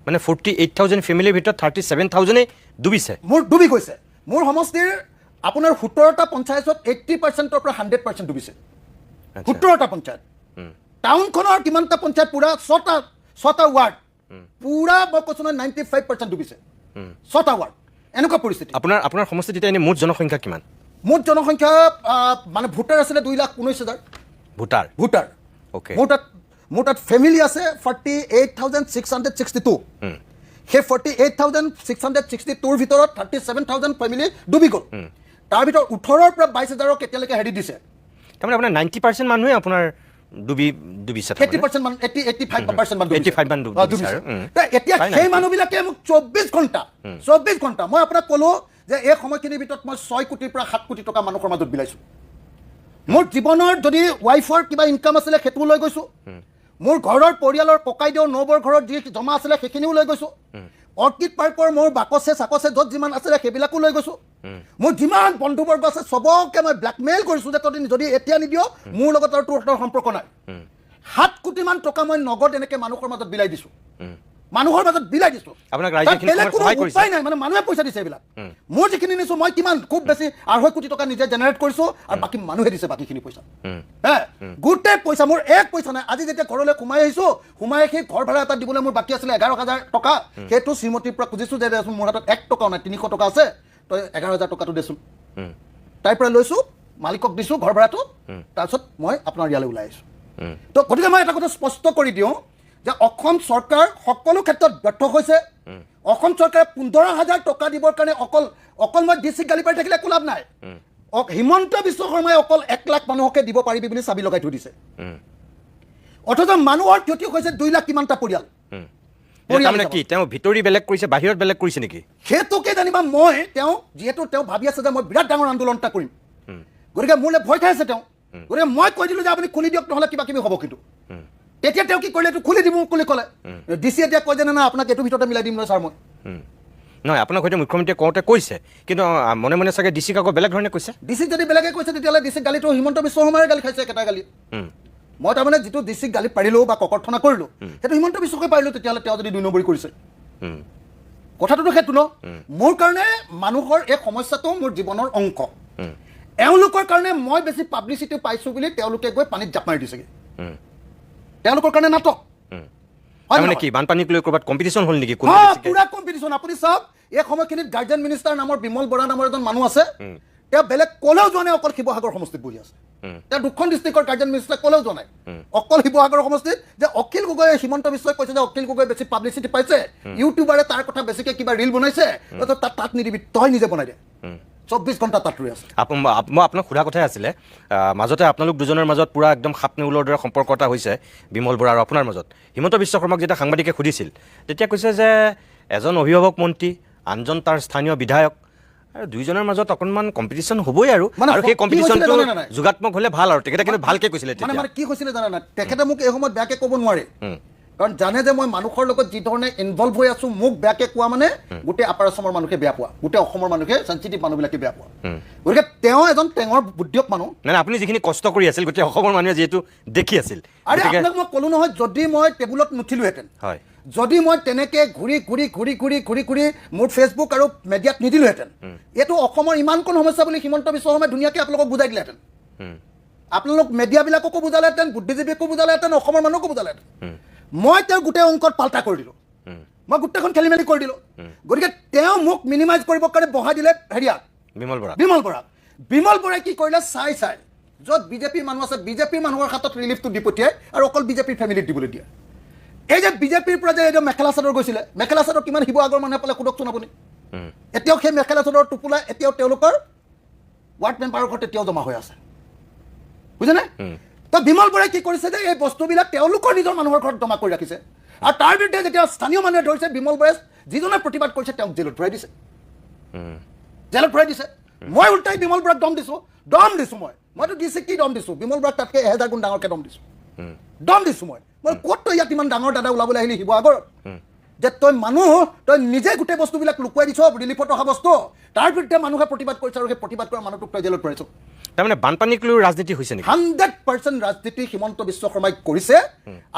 মানে 48,000 ফেমিলিৰ ভিতৰত 37,000 ডুবিছে, মোৰ ডুবি গৈছে। মোৰ সমষ্টিৰ আপোনাৰ 17টা পঞ্চায়তত 80%ৰ পৰা 100% ডুবিছে। 17টা পঞ্চায়ত, টাউনখনৰ কিমানটা পঞ্চায়ত, পূৰা 6টা ৱাৰ্ড পূৰা মই কৈছোঁ নহয় 95% ডুবিছে, 6টা ৱাৰ্ড। এনেকুৱা পৰিস্থিতি। আপোনাৰ সমষ্টিত এতিয়া এনেই মুঠ জনসংখ্যা কিমান? মুঠ জনসংখ্যা মানে ভোটাৰ আছিলে 2,19,000 ভোটাৰ অ'কে মোৰ তাত ফেমিলি আছে 48,662 সেই 48,662ৰ ভিতৰত 37,000 ফেমিলি ডুবি গ'ল তাৰ ভিতৰত 18,000 পৰা 22,000 এতিয়ালৈকে হেৰি দিছে তাৰমানে আপোনাৰ 90% মানুহে আপোনাৰ ডুবিছে 80% মান 85% মান 85 মান ডুবিছে এতিয়া সেই মানুহবিলাকে মোক 24 ঘণ্টা মই আপোনাক ক'লো যে এই সময়খিনিৰ ভিতৰত মই 6 কোটিৰ পৰা 7 কোটি টকা মানুহৰ মাজত বিলাইছোঁ মোৰ জীৱনৰ যদি ৱাইফৰ কিবা ইনকাম আছিলে সেইটো লৈ গৈছোঁ মোৰ ঘৰৰ পৰিয়ালৰ ককাইদেউ নবৰ ঘৰত যি জমা আছিলে সেইখিনিও লৈ গৈছোঁ অৰ্কিড পাৰ্কৰ মোৰ বাকচে চাকচে য'ত যিমান আছিলে সেইবিলাকো লৈ গৈছোঁ মোৰ যিমান বন্ধুবৰ্গ আছে চবকে মই ব্লেকমেইল কৰিছোঁ যে তই যদি এতিয়া নিদিয় মোৰ লগত আৰু তোৰ সম্পৰ্ক নাই 7 কোটিমান টকা মই নগদ এনেকৈ মানুহৰ মাজত বিলাই দিছোঁ আপোনাক ৰাইজে সহায় কৰিছে উপায় নাই মানে মানুহে পইচা দিছে এইবিলাক মোৰ যিখিনি নিছোঁ মই কিমান খুব বেছি 2.5 কোটি টকা নিজে জেনেৰেট কৰিছোঁ আৰু বাকী মানুহে দিছে বাকীখিনি পইচা গোটেই পইচা মোৰ এক পইচা নাই আজি যেতিয়া ঘৰলৈ সোমাই আহিছোঁ সোমাই সেই ঘৰ ভাড়া এটা দিবলৈ মোৰ বাকী আছিলে 11,000 টকা সেইটো শ্ৰীমতীৰ পৰা খুজিছোঁ যে দেচোন মোৰ হাতত 1 টকাও নাই 300 টকা আছে তই 11,000 টকাটো দেচোন তাইৰ পৰা লৈছোঁ মালিকক দিছোঁ ঘৰ ভাড়াটো তাৰপিছত মই আপোনাৰ ইয়ালৈ ওলাই আহিছোঁ তো গতিকে মই এটা কথা স্পষ্ট কৰি দিওঁ যে অসম চৰকাৰ সকলো ক্ষেত্ৰত ব্যৰ্থ হৈছে অসম চৰকাৰে 15,000 টকা দিবৰ কাৰণে অকল মই ডিচিক গালি পাৰি থাকিলে একো লাভ নাই হিমন্ত বিশ্ব শৰ্মাই অকল 1 লাখ মানুহকে দিব পাৰিবি বুলি চাবি লগাই থৈ দিছে অথচ মানুহৰ ক্ষতি হৈছে 2 লাখ কিমানটা পৰিয়াল তাৰমানে কি তেওঁ ভিতৰি বেলেগ কৰিছে বাহিৰত বেলেগ কৰিছে নেকি সেইটোকে জানিবা মই যিহেতু তেওঁ ভাবি আছে যে মই বিৰাট ডাঙৰ আন্দোলন এটা কৰিম গতিকে মোলৈ ভয় খাই আছে তেওঁ গতিকে মই কৈ দিলোঁ যে আপুনি খুলি দিয়ক নহ'লে কিবা কিবি হ'ব কিন্তু তেতিয়া তেওঁ কি কৰিলে এইটো খুলি দিব বুলি ক'লে ডিচি এতিয়া কয় যে না আপোনাক এইটো ভিতৰতে মিলাই দিম নহয় ছাৰ মই নহয় আপোনাক হয়তো মুখ্যমন্ত্ৰীয়ে কওঁতে কৈছে কিন্তু মনে মনে চাগে ডিচিক আকৌ বেলেগ ধৰণে কৈছে ডিচিক যদি বেলেগে কৈছে তেতিয়াহ'লে ডিচিক গালিটো হিমন্ত বিশ্ব শৰ্মাৰে গালি খাইছে একেটা গালি মই তাৰমানে যিটো ডিচিক গালি পাৰিলোঁ বা ককৰ্থনা কৰিলোঁ সেইটো হিমন্ত বিশ্বকে পাৰিলোঁ তেতিয়াহ'লে তেওঁ যদি 2 নম্বৰী কৰিছে কথাটোতো সেইটো ন মোৰ কাৰণে মানুহৰ এই সমস্যাটো মোৰ জীৱনৰ অংশ এওঁলোকৰ কাৰণে মই বেছি পাব্লিচিটি পাইছোঁ বুলি তেওঁলোকে গৈ পানীত জাপ মাৰি দিছেগৈ তেওঁলোকৰ কাৰণে নাটক মানে কি বানপানীক লৈ ক'ৰবাত কম্পিটিশ্যন হ'ল নেকি পুৰা কম্পিটিশ্যন আপুনি চাওক এই সময়খিনিত গাৰ্জেন মিনিষ্টাৰ নামৰ বিমল বৰা নামৰ এজন মানুহ আছে তেওঁ বেলেগ ক'লেও যোৱা নাই অকল শিৱসাগৰ সমষ্টিত বহি আছে তেওঁ 2খন ডিষ্ট্ৰিক্টৰ গাৰ্জেন মিনিষ্টাৰ ক'লেও যোৱা নাই অকল শিৱসাগৰ সমষ্টিত যে অখিল গগৈ হিমন্ত বিশ্বই কৈছে যে অখিল গগৈ বেছি পাব্লিচিটি পাইছে ইউটিউবাৰে তাৰ কথা বেছিকৈ কিবা ৰিল বনাইছে তাত নিদিবি তই নিজে বনাই দে 24 ঘণ্টা তাত ৰৈ আছে মই আপোনাক সোধা কথাই আছিলে মাজতে আপোনালোক দুজনৰ মাজত পুৰা একদম সাপ নেউলৰ দৰে সম্পৰ্ক এটা হৈছে বিমল বৰা আৰু আপোনাৰ মাজত হিমন্ত বিশ্ব শৰ্মাক যেতিয়া সাংবাদিকে সুধিছিল তেতিয়া কৈছে যে এজন অভিভাৱক মন্ত্ৰী আনজন তাৰ স্থানীয় বিধায়ক আৰু দুইজনৰ মাজত অকণমান কম্পিটিশ্যন হ'বই আৰু সেই কম্পিটিশ্যনটো যোগাত্মক হ'লে ভাল আৰু তেখেতে কিন্তু ভালকৈ কৈছিলে মানে কি কৈছিলে জানা নাই তেখেতে মোক এই সময়ত বেয়াকৈ ক'ব নোৱাৰে কাৰণ জানে যে মই মানুহৰ লগত যি ধৰণে ইনভলভ হৈ আছোঁ মোক বেয়াকৈ কোৱা মানে গোটেই আপাৰ অসমৰ মানুহে বেয়া পোৱা গোটেই অসমৰ মানুহে চেঞ্চিটিভ মানুহবিলাকে বেয়া পোৱা গতিকে তেওঁ এজন টেঙৰ বুদ্ধিয়ক মানুহ মানে আপুনি যিখিনি কষ্ট কৰি আছিল গোটেই অসমৰ মানুহে যিহেতু দেখি আছিল আৰে আপোনাক মই ক'লোঁ নহয় যদি মই টেবুলত নুঠিলোহেঁতেন হয় যদি মই তেনেকৈ ঘূৰি মোৰ ফেচবুক আৰু মিডিয়াত নিদিলোহেঁতেন এইটো অসমৰ ইমানকণ সমস্যা বুলি হিমন্ত বিশ্ব শৰ্মাই ধুনীয়াকৈ আপোনালোকক বুজাই দিলেহেঁতেন আপোনালোক মিডিয়াবিলাককো বুজালেহেঁতেন বুদ্ধিজীৱীকো বুজালেহেঁতেন অসমৰ মানুহকো বুজালেহেঁতেন মই তেওঁৰ গোটেই অংকত পাল্টা কৰি দিলোঁ মই গোটেইখন খেলি মেলি কৰি দিলোঁ গতিকে তেওঁ মোক মিনিমাইজ কৰিবৰ কাৰণে বহাই দিলে হেৰিয়াত বিমল বৰাই কি কৰিলে চাই য'ত বিজেপিৰ মানুহ আছে বিজেপিৰ মানুহৰ হাতত ৰিলিফটো দি পঠিয়াই আৰু অকল বিজেপিৰ ফেমিলিক দিবলৈ দিয়ে এই যে বিজেপিৰ পৰা যে এইটো মেখেলা চাদৰ গৈছিলে মেখেলা চাদৰ কিমান শিৱসাগৰ মানুহে পালে সোধকচোন আপুনি এতিয়াও সেই মেখেলা চাদৰ টোপোলা এতিয়াও তেওঁলোকৰ ৱাৰ্ড মেম্বাৰৰ ঘৰত এতিয়াও জমা হৈ আছে বুজিছেনে তো বিমল বৰাই কি কৰিছে যে এই বস্তুবিলাক তেওঁলোকৰ নিজৰ মানুহৰ ঘৰত জমা কৰি ৰাখিছে আৰু তাৰ বিৰুদ্ধে যেতিয়া স্থানীয় মানুহে ধৰিছে বিমল বৰাই যিজনে প্ৰতিবাদ কৰিছে তেওঁক জেলত ভৰাই দিছে মই উল্টাই বিমল বৰাক দম দিছোঁ মইতো ডিচিক কি দম দিছোঁ বিমল বৰাক তাতকৈ 1000 গুণ ডাঙৰকৈ দম দিছোঁ মই ক'ত তই ইয়াত ইমান ডাঙৰ দাদা ওলাবলৈ আহিলি শিৱসাগৰত যে তই নিজে গোটেই বস্তুবিলাক লুকুৱাই দিছ ৰিলিফত অহা বস্তু তাৰ বিৰুদ্ধে মানুহে প্ৰতিবাদ কৰিছে আৰু সেই প্ৰতিবাদ কৰা মানুহটোক তই জেলত ভৰাইছ তাৰমানে বানপানীক লৈ ৰাজনীতি হৈছে নেকি 100% ৰাজনীতি হিমন্ত বিশ্ব শৰ্মাই কৰিছে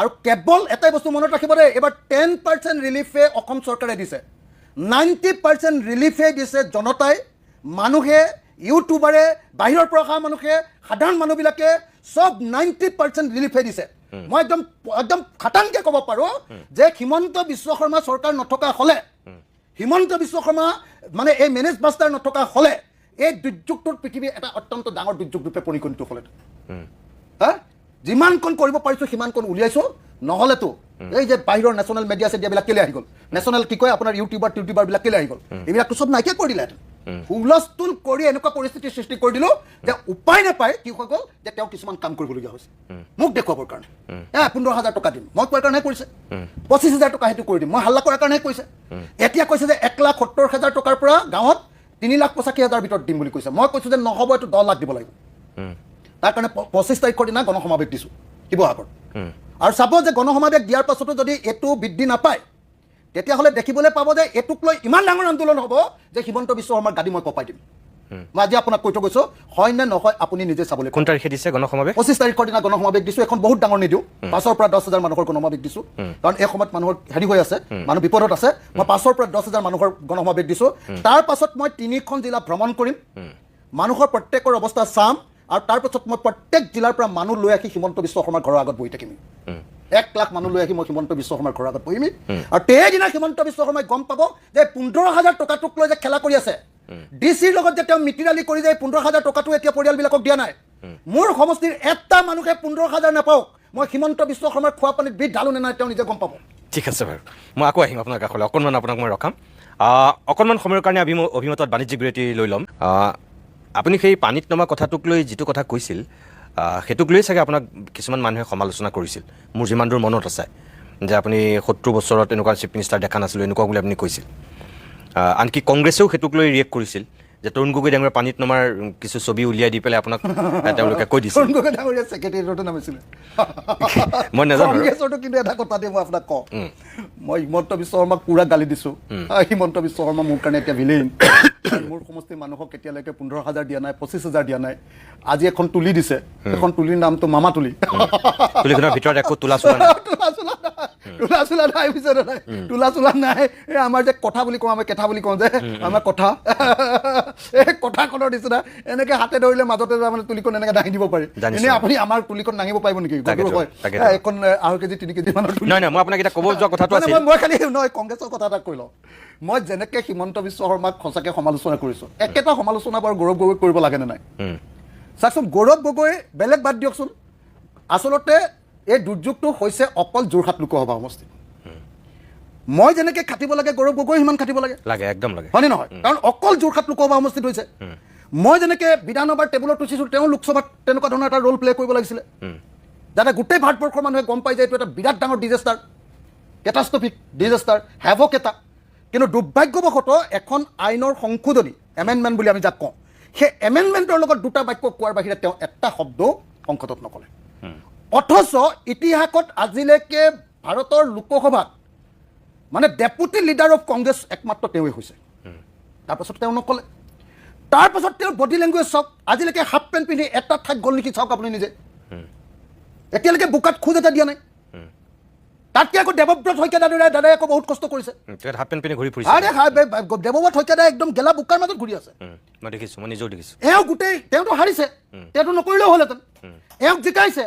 আৰু কেৱল এটাই বস্তু মনত ৰাখিব দেই এবাৰ 10% ৰিলিফে অসম চৰকাৰে দিছে 90% ৰিলিফে দিছে জনতাই মানুহে ইউটিউবাৰে বাহিৰৰ পৰা অহা মানুহে সাধাৰণ মানুহবিলাকে সব 90% ৰিলিফে দিছে মই একদম খাটাংকৈ ক'ব পাৰোঁ যে হিমন্ত বিশ্ব শৰ্মা চৰকাৰ নথকা হ'লে হিমন্ত বিশ্ব শৰ্মা মানে এই মেনেজ মাষ্টাৰ নথকা হ'লে এই দুৰ্যোগটোৰ পৃথিৱীৰ এটা অত্যন্ত ডাঙৰ দুৰ্যোগ ৰূপে পৰিগণিত হ'লে হা যিমানকণ কৰিব পাৰিছোঁ সিমানকণ উলিয়াইছোঁ নহ'লেতো এই যে বাহিৰৰ নেশ্যনেল মিডিয়া চিডিয়াবিলাক কেলৈ আহি গ'ল নেশ্যনেল কি কয় আপোনাৰ ইউটিউবাৰবিলাক কেলৈ আহি গ'ল এইবিলাকতো চব নাইকিয়া কৰি দিলেহেঁতেন হুলস্থুল কৰি এনেকুৱা পৰিস্থিতিৰ সৃষ্টি কৰি দিলোঁ যে উপায় নাপায় কি হৈ গ'ল যে তেওঁ কিছুমান কাম কৰিবলগীয়া হৈছে মোক দেখুৱাবৰ কাৰণে 15,000 টকা দিম মই কোৱাৰ কাৰণে কৰিছে 25,000 টকা সেইটো কৰি দিম মই হাল্লা কৰাৰ কাৰণে কৈছে এতিয়া কৈছে যে 1,70,000 টকাৰ পৰা গাঁৱত 3,85,000 ভিতৰত দিম বুলি কৈছে মই কৈছোঁ যে নহ'ব এইটো 10 লাখ দিব লাগিব তাৰ কাৰণে 25 তাৰিখৰ দিনা গণসমাৱেশ দিছোঁ শিৱসাগৰত আৰু চাব যে গণসমাৱেশ দিয়াৰ পাছতো যদি এইটো বৃদ্ধি নাপায় তেতিয়াহ'লে দেখিবলৈ পাব যে এইটোক লৈ ইমান ডাঙৰ আন্দোলন হ'ব যে হিমন্ত বিশ্ব শৰ্মাৰ গাড়ী মই কপাই দিম মই আজি আপোনাক কৈ থৈ গৈছোঁ হয় নে নহয় আপুনি নিজে চাবলৈ কোন তাৰিখে দিছে গণসমাৱেশ 25 তাৰিখৰ দিনা গণসমাৱেশ দিছোঁ এখন বহুত ডাঙৰ নিদিওঁ 5,000 পৰা 10,000 মানুহৰ গণসমাৱেশ দিছোঁ কাৰণ এই সময়ত মানুহৰ হেৰি হৈ আছে মানুহ বিপদত আছে মই 5,000 পৰা 10,000 মানুহৰ গণসমাৱেশ দিছোঁ তাৰ পাছত মই 3খন জিলা ভ্ৰমণ কৰিম মানুহৰ প্ৰত্যেকৰ অৱস্থা চাম আৰু তাৰ পাছত মই প্ৰত্যেক জিলাৰ পৰা মানুহ লৈ আহি হিমন্ত বিশ্ব শৰ্মাৰ ঘৰৰ আগত বহি থাকিম 1 লাখ মানুহ লৈ আহি মই হিমন্ত বিশ্ব শৰ্মাৰ ঘৰৰ আগত বহিম আৰু সেইদিনা হিমন্ত বিশ্ব শৰ্মাই গম পাব যে 15,000 টকাটোক লৈ যে খেলা কৰি আছে ডিচিৰ লগত যে তেওঁ মিতিৰালি কৰি যায় 15,000 টকাটো এতিয়া পৰিয়ালবিলাকক দিয়া নাই মোৰ সমষ্টিৰ এটা মানুহে 15,000 নাপাওক মই হিমন্ত বিশ্ব শৰ্মাৰ খোৱা পানীত বিধ ঢালো নে নাই তেওঁ নিজে গম পাব ঠিক আছে বাৰু মই আকৌ আহিম আপোনাৰ কাষলৈ অকণমান আপোনাক মই ৰখাম অকণমান সময়ৰ কাৰণে অভিমতত বাণিজ্যিক বিৰতি লৈ ল'ম আপুনি সেই পানীত নমা কথাটোক লৈ যিটো কথা কৈছিল সেইটোক লৈ চাগে আপোনাক কিছুমান মানুহে সমালোচনা কৰিছিল মোৰ যিমান দূৰ মনত আছে যে আপুনি 70 বছৰত এনেকুৱা চিফ মিনিষ্টাৰ দেখা নাছিলোঁ এনেকুৱা বুলি আপুনি কৈছিল আনকি কংগ্ৰেছেও সেইটোক লৈ ৰিয়েক্ট কৰিছিল যে তৰুণ গগৈ ডাঙৰ পানীত নমাৰ কিছু ছবি উলিয়াই দি পেলাই আপোনাক তেওঁলোকে কৈ দিছিল তৰুণ গগৈ ডাঙৰীয়া ছেক্ৰেটেৰিয়েটতে নামিছিলে মই নাজানো কংগ্ৰেছৰতো কিন্তু এটা কথা দিয়ে মই আপোনাক কওঁ মই হিমন্ত বিশ্ব শৰ্মাক পুৰা গালি দিছোঁ হিমন্ত বিশ্ব শৰ্মা মোৰ কাৰণে এতিয়া ভিলেইন মোৰ সমষ্টিৰ মানুহক এতিয়ালৈকে 15,000 দিয়া নাই 25,000 দিয়া নাই আজি এখন তুলি দিছে এখন তুলিৰ নামটো মামা তুলি তুলিখনৰ ভিতৰত একো তোলা চোলা নাই বিচাৰে নাই তোলা চোলা নাই এই আমাৰ যে কথা বুলি কওঁ আমি কেথা বুলি কওঁ যে আমাৰ কথা এই কথাখনৰ নিচিনা এনেকৈ হাতে ধৰিলে মাজতে মানে তুলিখন এনেকৈ দাঙি দিব পাৰি এনেই আপুনি আমাৰ তুলিখন দাঙিব পাৰিব নেকি এখন 2 কেজি 3 কেজি মানৰ নহয় মই আপোনাক এতিয়া ক'ব যোৱা কথাটো আছিল মই খালি নহয় কংগ্ৰেছৰ কথা এটা কৈ লওঁ মই যেনেকৈ হিমন্ত বিশ্ব শৰ্মাক সঁচাকৈ সমালোচনা কৰিছোঁ একেটা সমালোচনা বাৰু গৌৰৱ গগৈক কৰিব লাগে নে নাই চাওকচোন গৌৰৱ গগৈ বেলেগ বাদ দিয়কচোন আচলতে এই দুৰ্যোগটো হৈছে অকল যোৰহাট লোকসভা সমষ্টি মই যেনেকৈ খাটিব লাগে গৌৰৱ গগৈ সিমান খাটিব লাগে একদম লাগে হয়নে নহয় কাৰণ অকল যোৰহাট লোকসভা সমষ্টিত হৈছে মই যেনেকৈ বিধানসভাৰ টেবুলত উঠিছোঁ তেওঁ লোকসভাত তেনেকুৱা ধৰণৰ এটা ৰোল প্লে কৰিব লাগিছিলে যাতে গোটেই ভাৰতবৰ্ষৰ মানুহে গম পায় যে এইটো এটা বিৰাট ডাঙৰ ডিজাষ্টাৰ কেটাষ্ট্ৰফিক ডিজাষ্টাৰ হেভক এটা কিন্তু দুৰ্ভাগ্যবশতঃ এখন আইনৰ সংশোধনী এমেণ্ডমেণ্ট বুলি আমি যাক কওঁ সেই এমেণ্ডমেণ্টৰ লগত 2টা বাক্য কোৱাৰ বাহিৰে তেওঁ এটা শব্দও সংসদত নকলে অথচ ইতিহাসত আজিলৈকে ভাৰতৰ লোকসভাত মানে ডেপুটি লিডাৰ অফ কংগ্ৰেছ একমাত্ৰ তেওঁৱেই হৈছে তাৰপাছত তেওঁ নকলে তাৰপাছত তেওঁৰ বডি লেংগুৱেজ চাওক আজিলৈকে হাফ পেণ্ট পিন্ধি এটা ঠাইত গ'ল নেকি চাওক আপুনি নিজে এতিয়ালৈকে বোকাত খোজ এটা দিয়া নাই তাতকৈ আকৌ দেৱব্ৰত শইকীয়া দাদাই আকৌ বহুত কষ্ট কৰিছে হাফ পেণ্ট পিন্ধি ঘূৰি ফুৰিছে দেৱব্ৰত শইকীয়া দাদাই একদম গেলা বোকাৰ মাজত ঘূৰি আছে মই দেখিছোঁ মই নিজেও দেখিছোঁ এওঁ গোটেই তেওঁতো হাৰিছে তেওঁতো নকৰিলেও হ'লহেঁতেন এওঁক জিকাইছে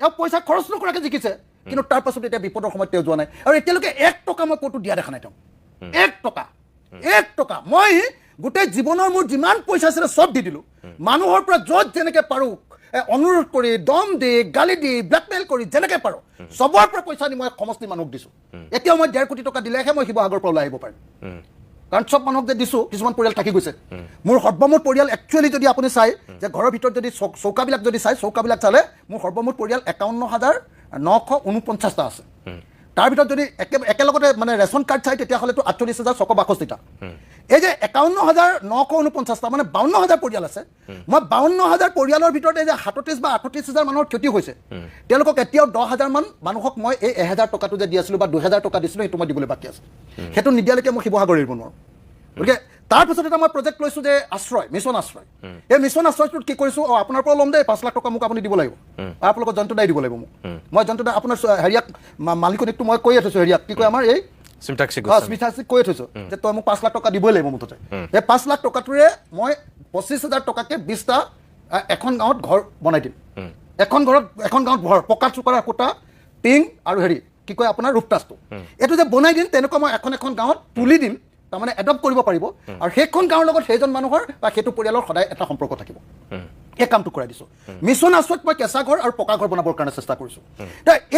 এওঁক পইচা খৰচ নকৰাকৈ জিকিছে কিন্তু তাৰ পাছত এতিয়া বিপদৰ সময়ত তেওঁ যোৱা নাই আৰু এতিয়ালৈকে 1 টকা মই ক'তো দিয়া দেখা নাই তেওঁ 1 টকা মই গোটেই জীৱনৰ মোৰ যিমান পইচা আছিলে চব দি দিলোঁ মানুহৰ পৰা য'ত যেনেকৈ পাৰোঁ অনুৰোধ কৰি দম দি গালি দি ব্লেকমেইল কৰি যেনেকৈ পাৰোঁ চবৰ পৰা পইচা নি মই সমষ্টিৰ মানুহক দিছোঁ এতিয়াও মই 1.5 কোটি টকা দিলেহে মই শিৱসাগৰৰ পৰা ওলাই আহিব পাৰিম কাৰণ চব মানুহক যে দিছোঁ কিছুমান পৰিয়াল থাকি গৈছে মোৰ সৰ্বমুঠ পৰিয়াল একচুৱেলি যদি আপুনি চাই যে ঘৰৰ ভিতৰত যদি চৌকাবিলাক যদি চাই চৌকাবিলাক চালে মোৰ সৰ্বমুঠ পৰিয়াল 51,949টা আছে তাৰ ভিতৰত যদি একেলগতে মানে ৰেচন কাৰ্ড চাই তেতিয়াহ'লেতো 48,662টা এই যে 51,949টা মানে 52,000 পৰিয়াল আছে মই 52,000 পৰিয়ালৰ ভিতৰত এই যে 37 বা 38,000 মানুহৰ ক্ষতি হৈছে তেওঁলোকক এতিয়াও 10,000 মান মানুহক মই এই 1,000 টকাটো যে দি আছিলোঁ বা 2,000 টকা দিছিলোঁ সেইটো মই দিবলৈ বাকী আছে সেইটো নিদিয়ালৈকে মই শিৱসাগৰ এৰিব নোৱাৰোঁ গতিকে তাৰপিছত এটা মই প্ৰজেক্ট লৈছোঁ যে আশ্ৰয় মিছন আশ্ৰয় এই মিছন আশ্ৰয়টোত কি কৰিছোঁ আপোনাৰ পৰা ল'ম দেই 5 লাখ টকা মোক আপুনি দিব লাগিব আপোনালোকৰ জন্তুদাই দিব লাগিব মোক মই জন্তুদাই আপোনাৰ হেৰিয়াক মালিকনীকটো মই কৈয়ে থৈছোঁ হেৰিয়াক কি কয় আমাৰ এই স্মিতাক্ষীক কৈ থৈছোঁ যে তই মোক 5 লাখ টকা দিবই লাগিব মুঠতে এই 5 লাখ টকাটোৰে মই 25,000 টকাকৈ 20টা এখন গাঁৱত ঘৰ বনাই দিম এখন গাঁৱত ঘৰ পকা চুকাৰা কোটা টিং আৰু হেৰি কি কয় আপোনাৰ ৰূপটাছটো এইটো যে বনাই দিম তেনেকুৱা মই এখন গাঁৱত তুলি দিম তাৰমানে এডপ্ট কৰিব পাৰিব আৰু সেইখন গাঁৱৰ লগত সেইজন মানুহৰ বা সেইটো পৰিয়ালৰ সদায় এটা সম্পৰ্ক থাকিব এই কামটো কৰাই দিছোঁ মিছন আশ্ৰয়ত মই কেঁচা ঘৰ আৰু পকা ঘৰ বনাবৰ কাৰণে চেষ্টা কৰিছোঁ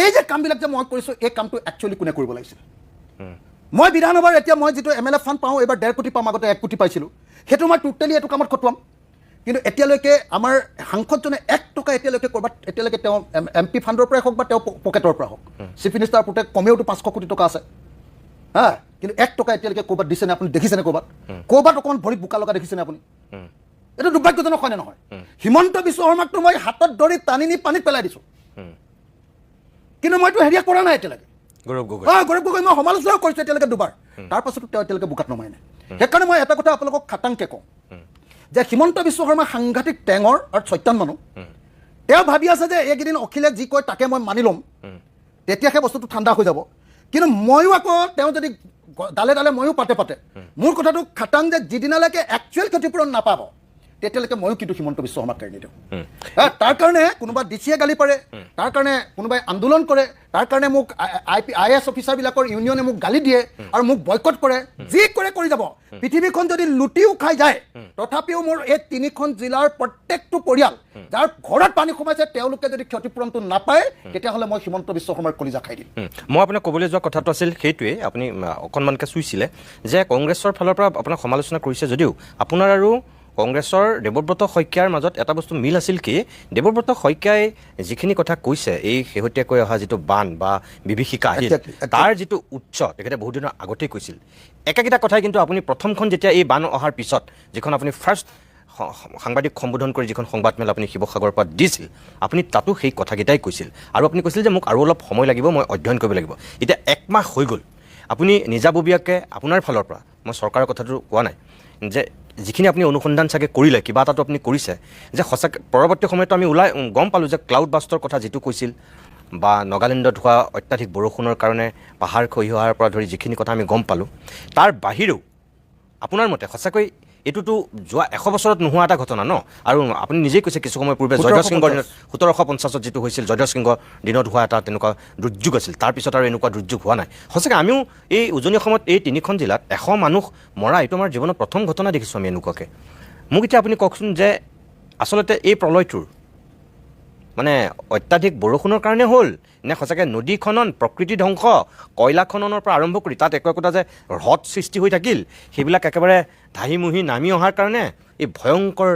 এই যে কামবিলাক যে মই কৰিছোঁ এই কামটো একচুৱেলি কোনে কৰিব লাগিছিল মই বিধানসভাৰ এতিয়া মই যিটো MLA ফাণ্ড পাওঁ এইবাৰ 1.5 কোটি পাম আগতে 1 কোটি পাইছিলোঁ সেইটো মই টোটেলি এইটো কামত খটুৱাম কিন্তু এতিয়ালৈকে আমাৰ সাংসদজনে 1 টকা এতিয়ালৈকে ক'ৰবাত এতিয়ালৈকে তেওঁ MP ফাণ্ডৰ পৰাই হওক বা তেওঁ পকেটৰ পৰা হওক চিফ মিনিষ্টাৰ পুতে কমেওতো 500 কোটি টকা আছে হা কিন্তু 1 টকা এতিয়ালৈকে ক'ৰবাত দিছেনে আপুনি দেখিছেনে ক'ৰবাত অকণমান ভৰিত বোকা লগা দেখিছেনে আপুনি এইটো দুৰ্ভাগ্যজনক হয়নে নহয় হিমন্ত বিশ্ব শৰ্মাকতো মই হাতত ধৰি টানি নি পানীত পেলাই দিছোঁ কিন্তু মইতো হেৰিয়া কৰা নাই এতিয়ালৈকে গৌৰৱ গগৈ মই সমালোচনাও কৰিছোঁ এতিয়ালৈকে দুবাৰ তাৰ পাছতো তেওঁ এতিয়ালৈকে বোকাত নমাই নাই সেইকাৰণে মই এটা কথা আপোনালোকক খাটাংকে কওঁ যে হিমন্ত বিশ্ব শৰ্মা সাংঘাতিক টেঙৰ আৰু ছয়তান মানুহ তেওঁ ভাবি আছে যে এইকেইদিন অখিলে যি কয় তাকে মই মানি ল'ম তেতিয়া সেই বস্তুটো ঠাণ্ডা হৈ যাব কিন্তু ময়ো আকৌ তেওঁ যদি ডালে ডালে ময়ো পাতে মোৰ কথাটো খাটাং যে যিদিনালৈকে একচুৱেল ক্ষতিপূৰণ নাপাব তেতিয়ালৈকে ময়ো কিন্তু হিমন্ত বিশ্ব শৰ্মাক কাঢ়ি নিদিওঁ তাৰ কাৰণে কোনোবা DCয়ে গালি পাৰে তাৰ কাৰণে কোনোবাই আন্দোলন কৰে তাৰ কাৰণে মোক IAS অফিচাৰবিলাকৰ ইউনিয়নে মোক গালি দিয়ে আৰু মোক বয়কট কৰে যি কৰে কৰি যাব পৃথিৱীখন যদি লুটিও খাই যায় তথাপিও মোৰ এই 3খন জিলাৰ প্ৰত্যেকটো পৰিয়াল যাৰ ঘৰত পানী সোমাইছে তেওঁলোকে যদি ক্ষতিপূৰণটো নাপায় তেতিয়াহ'লে মই হিমন্ত বিশ্ব শৰ্মাৰ কলিজা খাই দিম মই আপোনাক ক'বলৈ যোৱা কথাটো আছিল সেইটোৱে আপুনি অকণমানকৈ চুইছিলে যে কংগ্ৰেছৰ ফালৰ পৰা আপোনাক সমালোচনা কৰিছে যদিও আপোনাৰ আৰু কংগ্ৰেছৰ দেৱব্ৰত শইকীয়াৰ মাজত এটা বস্তু মিল আছিল কি দেৱব্ৰত শইকীয়াই যিখিনি কথা কৈছে এই শেহতীয়াকৈ অহা যিটো বান বা বিভীষিকা আহিল তাৰ যিটো উৎস তেখেতে বহুত দিনৰ আগতেই কৈছিল একেটা কথাই কিন্তু আপুনি প্ৰথমখন যেতিয়া এই বান অহাৰ পিছত যিখন আপুনি ফাৰ্ষ্ট সাংবাদিক সম্বোধন কৰি যিখন সংবাদমেল আপুনি শিৱসাগৰৰ পৰা দিছিল আপুনি তাতো সেই কথাকেইটাই কৈছিল আৰু আপুনি কৈছিল যে মোক আৰু অলপ সময় লাগিব মই অধ্যয়ন কৰিব লাগিব এতিয়া 1 মাহ হৈ গ'ল আপুনি নিজাববীয়াকৈ আপোনাৰ ফালৰ পৰা মই চৰকাৰৰ কথাটো কোৱা নাই যে যিখিনি আপুনি অনুসন্ধান চাগে কৰিলে কিবা এটাতো আপুনি কৰিছে যে সঁচাকৈ পৰৱৰ্তী সময়তো আমি গম পালোঁ যে ক্লাউড বাষ্টৰ কথা যিটো কৈছিল বা নাগালেণ্ডত হোৱা অত্যাধিক বৰষুণৰ কাৰণে পাহাৰ খহি অহাৰ পৰা ধৰি যিখিনি কথা আমি গম পালোঁ তাৰ বাহিৰেও আপোনাৰ মতে সঁচাকৈ এইটোতো যোৱা 100 বছৰত নোহোৱা এটা ঘটনা ন আৰু আপুনি নিজেই কৈছে কিছু সময় পূৰ্বে জয়ধ্বজ সিংহৰ দিনত 1750ত যিটো হৈছিল জয়ধ্বজ সিংহৰ দিনত হোৱা এটা তেনেকুৱা দুৰ্যোগ আছিল তাৰপিছত আৰু এনেকুৱা দুৰ্যোগ হোৱা নাই সঁচাকৈ আমিও এই উজনি অসমত এই 3খন জিলাত 100 মানুহ মৰা এইটো আমাৰ জীৱনত প্ৰথম ঘটনা দেখিছোঁ আমি এনেকুৱাকৈ মোক এতিয়া আপুনি কওকচোন যে আচলতে এই প্ৰলয়টোৰ মানে অত্যাধিক বৰষুণৰ কাৰণে হ'ল নে সঁচাকৈ নদী খনন প্ৰকৃতি ধ্বংস কয়লা খননৰ পৰা আৰম্ভ কৰি তাত একোটা যে হ্ৰদ সৃষ্টি হৈ থাকিল সেইবিলাক একেবাৰে ধাহিমুহি নামি অহাৰ কাৰণে এই ভয়ংকৰ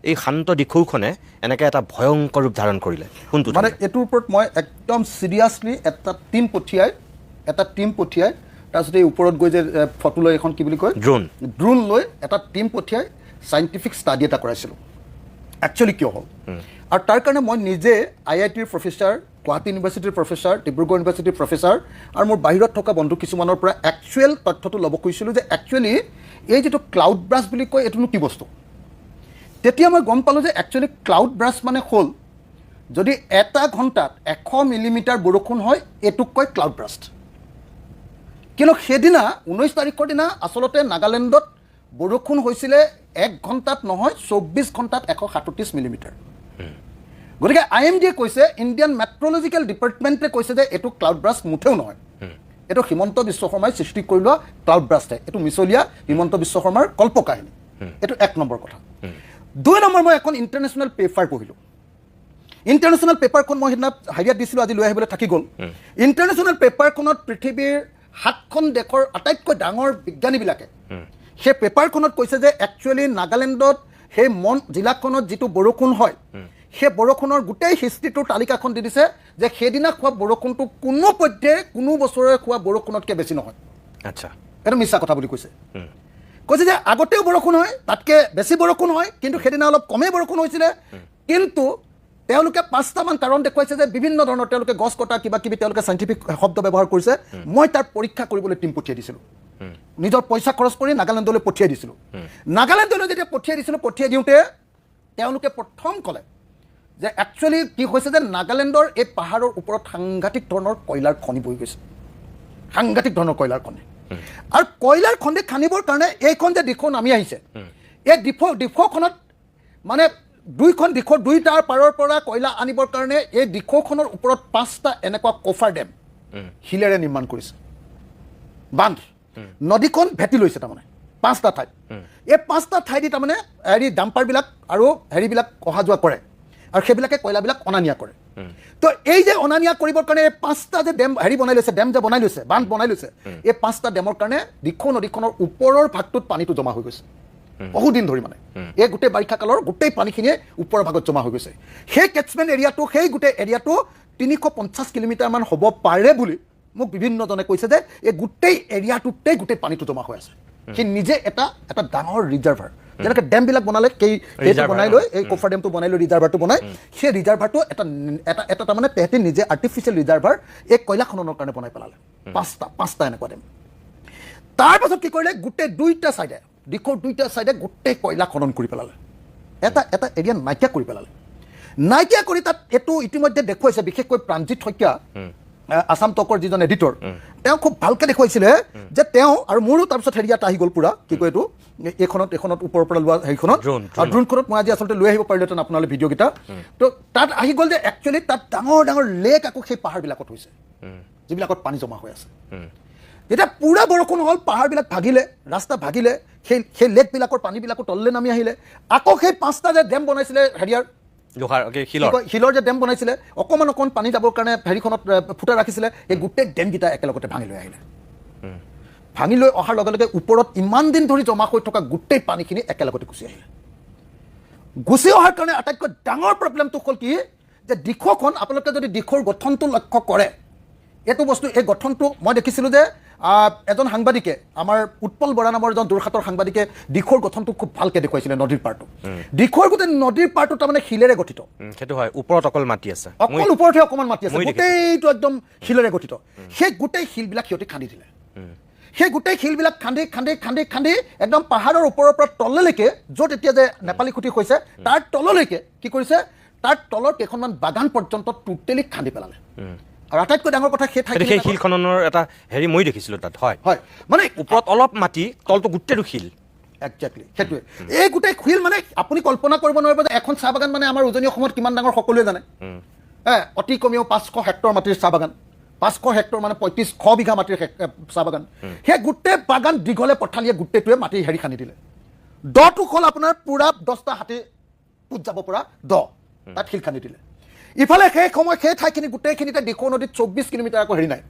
এই শান্ত দিশৌখনে এনেকৈ এটা ভয়ংকৰ ৰূপ ধাৰণ কৰিলে কোনটো মানে এইটোৰ ওপৰত মই একদম চিৰিয়াছলি এটা টিম পঠিয়াই তাৰপিছত এই ওপৰত গৈ যে ফটো লৈ এখন কি বুলি কয় ড্ৰোন লৈ এটা টিম পঠিয়াই চাইণ্টিফিক ষ্টাডি এটা কৰাইছিলোঁ একচুৱেলি কিয় হ'ল আৰু তাৰ কাৰণে মই নিজে IITৰ প্ৰফেচাৰ গুৱাহাটী ইউনিভাৰ্চিটিৰ প্ৰফেচাৰ ডিব্ৰুগড় ইউনিভাৰ্চিটিৰ প্ৰফেচাৰ আৰু মোৰ বাহিৰত থকা বন্ধু কিছুমানৰ পৰা একচুৱেল তথ্যটো ল'ব খুজিছিলোঁ যে একচুৱেলি এই যিটো ক্লাউড ব্ৰাষ্ট বুলি কয় এইটোনো কি বস্তু তেতিয়া মই গম পালোঁ যে একচুৱেলি ক্লাউড ব্ৰাষ্ট মানে হ'ল যদি এটা ঘণ্টাত 100 মিলিমিটাৰ বৰষুণ হয় এইটোক কয় ক্লাউড ব্ৰাষ্ট কিন্তু সেইদিনা 19 তাৰিখৰ দিনা আচলতে নাগালেণ্ডত বৰষুণ হৈছিলে 1 ঘণ্টাত নহয় 24 ঘণ্টাত 137 মিলিমিটাৰ গতিকে IMDয়ে কৈছে ইণ্ডিয়ান মেট্ৰলজিকেল ডিপাৰ্টমেণ্টে কৈছে যে এইটো ক্লাউড ব্ৰাষ্ট মুঠেও নহয় এইটো হিমন্ত বিশ্ব শৰ্মাই সৃষ্টি কৰি লোৱা ক্লাউড ব্ৰাষ্টে এইটো মিছলীয়া হিমন্ত বিশ্ব শৰ্মাৰ কল্পকাহিনী এইটো 1 নম্বৰ কথা 2 নম্বৰ মই এখন ইণ্টাৰনেশ্যনেল পেপাৰ পঢ়িলোঁ ইণ্টাৰনেশ্যনেল পেপাৰখন মই সেইদিনা হাৰিয়াত দিছিলোঁ আজি লৈ আহিবলৈ থাকি গ'ল ইণ্টাৰনেশ্যনেল পেপাৰখনত পৃথিৱীৰ 7খন দেশৰ আটাইতকৈ ডাঙৰ বিজ্ঞানীবিলাকে সেই পেপাৰখনত কৈছে যে একচুৱেলি নাগালেণ্ডত সেই জিলাখনত যিটো বৰষুণ হয় সেই বৰষুণৰ গোটেই হিষ্ট্ৰীটোৰ তালিকাখন দি দিছে যে সেইদিনা খোৱা বৰষুণটো কোনো পধ্যে কোনো বছৰে খোৱা বৰষুণতকৈ বেছি নহয় আচ্ছা এইটো মিছা কথা বুলি কৈছে যে আগতেও বৰষুণ হয় তাতকৈ বেছি বৰষুণ হয় কিন্তু সেইদিনা অলপ কমেই বৰষুণ হৈছিলে কিন্তু তেওঁলোকে 5টামান কাৰণ দেখুৱাইছে যে বিভিন্ন ধৰণৰ তেওঁলোকে গছ কটা কিবা কিবি তেওঁলোকে চাইণ্টিফিক শব্দ ব্যৱহাৰ কৰিছে মই তাৰ পৰীক্ষা কৰিবলৈ টিম পঠিয়াই দিছিলোঁ নিজৰ পইচা খৰচ কৰি নাগালেণ্ডলৈ পঠিয়াই দিছিলোঁ নাগালেণ্ডলৈ যেতিয়া পঠিয়াই দিওঁতে তেওঁলোকে প্ৰথম ক'লে যে একচুৱেলি কি হৈছে যে নাগালেণ্ডৰ এই পাহাৰৰ ওপৰত সাংঘাতিক ধৰণৰ কয়লাৰ খনি বহি গৈছে সাংঘাতিক ধৰণৰ কয়লাৰ খনি আৰু কয়লাৰ খনি খানিবৰ কাৰণে এইখন যে দিশৌ নামি আহিছে এই দিশৌখনত মানে দুইখন দিশৰ দুইটাৰ পাৰৰ পৰা কয়লা আনিবৰ কাৰণে এই দিশৌখনৰ ওপৰত 5টা এনেকুৱা কফাৰ ডেম শিলেৰে নিৰ্মাণ কৰিছে বান্ধ নদীখন ভেটি লৈছে তাৰমানে 5টা ঠাইত এই 5টা ঠাই দি তাৰমানে হেৰি ডাম্পাৰবিলাক আৰু হেৰিবিলাক অহা যোৱা কৰে আৰু সেইবিলাকে কয়লাবিলাক অনা নিয়া কৰে তো এই যে অনা নিয়া কৰিবৰ কাৰণে 5টা যে ডেম হেৰি বনাই লৈছে ডেম যে বনাই লৈছে বান্ধ বনাই লৈছে এই 5টা ডেমৰ কাৰণে দিখৌ নদীখনৰ ওপৰৰ ভাগটোত পানীটো জমা হৈ গৈছে বহুদিন ধৰি মানে এই গোটেই বাৰিষা কালৰ গোটেই পানীখিনিয়ে ওপৰৰ ভাগত জমা হৈ গৈছে সেই কেটছমেণ্ট এৰিয়াটো সেই গোটেই এৰিয়াটো 350 কিলোমিটাৰমান হ'ব পাৰে বুলি মোক বিভিন্নজনে কৈছে যে এই গোটেই এৰিয়াটোতেই গোটেই পানীটো জমা হৈ আছে সি নিজে এটা ডাঙৰ ৰিজাৰ্ভাৰ যেনেকৈ ডেমবিলাক বনালে সেইটো বনাই লৈ এই কফাৰ ডেমটো বনাই লৈ ৰিজাৰ্ভাৰটো বনাই সেই ৰিজাৰ্ভাৰটো এটা তাৰমানে তেহেঁতি নিজে আৰ্টিফিচিয়েল ৰিজাৰ্ভাৰ এই কয়লা খননৰ কাৰণে বনাই পেলালে 5টা এনেকুৱা ডেম তাৰপাছত কি কৰিলে গোটেই দুইটা চাইডে দিখৌৰ দুইটা চাইডে গোটেই কয়লা খনন কৰি পেলালে এটা এৰিয়া নাইকিয়া কৰি পেলালে নাইকিয়া কৰি তাত এইটো ইতিমধ্যে দেখুৱাইছে বিশেষকৈ প্ৰাণজিৎ শইকীয়া আছাম টকৰ যিজন এডিটৰ তেওঁ খুব ভালকৈ দেখুৱাইছিলে যে তেওঁ আৰু মোৰো তাৰপিছত হেৰি ইয়াত আহি গ'ল পুৰা কি কয় এইটো এইখনত ওপৰৰ পৰা লোৱা হেৰিখনত আৰু ড্ৰোনখনত মই আজি আচলতে লৈ আহিব পাৰিলোহেঁতেন আপোনালোকে ভিডিঅ'কেইটা তো তাত আহি গ'ল যে একচুৱেলি তাত ডাঙৰ ডাঙৰ লেক আকৌ সেই পাহাৰবিলাকত হৈছে যিবিলাকত পানী জমা হৈ আছে যেতিয়া পুৰা বৰষুণ হ'ল পাহাৰবিলাক ভাগিলে ৰাস্তা ভাগিলে সেই লেকবিলাকৰ পানীবিলাকো তললৈ নামি আহিলে আকৌ সেই 5টা যে ডেম বনাইছিলে হেৰিয়াৰ শিলৰ যে ডেম বনাইছিলে অকণমান পানী যাবৰ কাৰণে হেৰিখনত ফুটা ৰাখিছিলে এই গোটেই ডেমকেইটা একেলগতে ভাঙি লৈ আহিলে ভাঙি লৈ অহাৰ লগে লগে ওপৰত ইমান দিন ধৰি জমা হৈ থকা গোটেই পানীখিনি একেলগতে গুচি আহিলে গুচি অহাৰ কাৰণে আটাইতকৈ ডাঙৰ প্ৰব্লেমটো হ'ল কি যে দিখৌখন আপোনালোকে যদি দিখৌৰ গঠনটো লক্ষ্য কৰে এইটো বস্তু এই গঠনটো মই দেখিছিলোঁ যে এজন সাংবাদিকে আমাৰ উৎপল বৰা নামৰ এজন যোৰহাটৰ সাংবাদিকে দিখৌৰ গঠনটো খুব ভালকৈ দেখুৱাইছিলে নদীৰ পাৰটো দিখৌৰ গোটেই নদীৰ পাৰটো তাৰমানে শিলেৰে গঠিত সেইটো হয় ওপৰত অকল মাটি আছে অকল ওপৰতহে অকণমান মাটি আছে গোটেইটো একদম শিলেৰে গঠিত সেই গোটেই শিলবিলাক সিহঁতে খান্দি দিলে সেই গোটেই শিলবিলাক খান্দি খান্দি খান্দি খান্দি একদম পাহাৰৰ ওপৰৰ পৰা তললৈকে য'ত এতিয়া যে নেপালী খুঁটি হৈছে তাৰ তললৈকে কি কৰিছে তাৰ তলৰ কেইখনমান বাগান পৰ্যন্ত টোটেলি খান্দি পেলালে আৰু আটাইতকৈ ডাঙৰ কথা সেই শিল খননৰ এটা হেৰি মই দেখিছিলোঁ তাত হয় মানে ওপৰত অলপ মাটি তলটো গোটেইটো শিল একজেক্টলি সেইটোৱে এই গোটেই শিল মানে আপুনি কল্পনা কৰিব নোৱাৰিব যে এখন চাহ বাগান মানে আমাৰ উজনি অসমত কিমান ডাঙৰ সকলোৱে জানে অতি কমেও 500 হেক্টৰ মাটিৰ চাহ বাগান 500 হেক্টৰ মানে 3500 বিঘা মাটিৰ চাহ বাগান সেই গোটেই বাগান দীঘলে পথালিয়ে গোটেইটোৱে মাটি হেৰি খান্দি দিলে দটো হ'ল আপোনাৰ পুৰা 10টা হাতী পুত যাব পৰা তাত শিল খান্দি দিলে ইফালে সেই সময় সেই ঠাইখিনি গোটেইখিনিতে দিখৌ নদীত 24 কিলোমিটাৰ আকৌ হেৰি নাই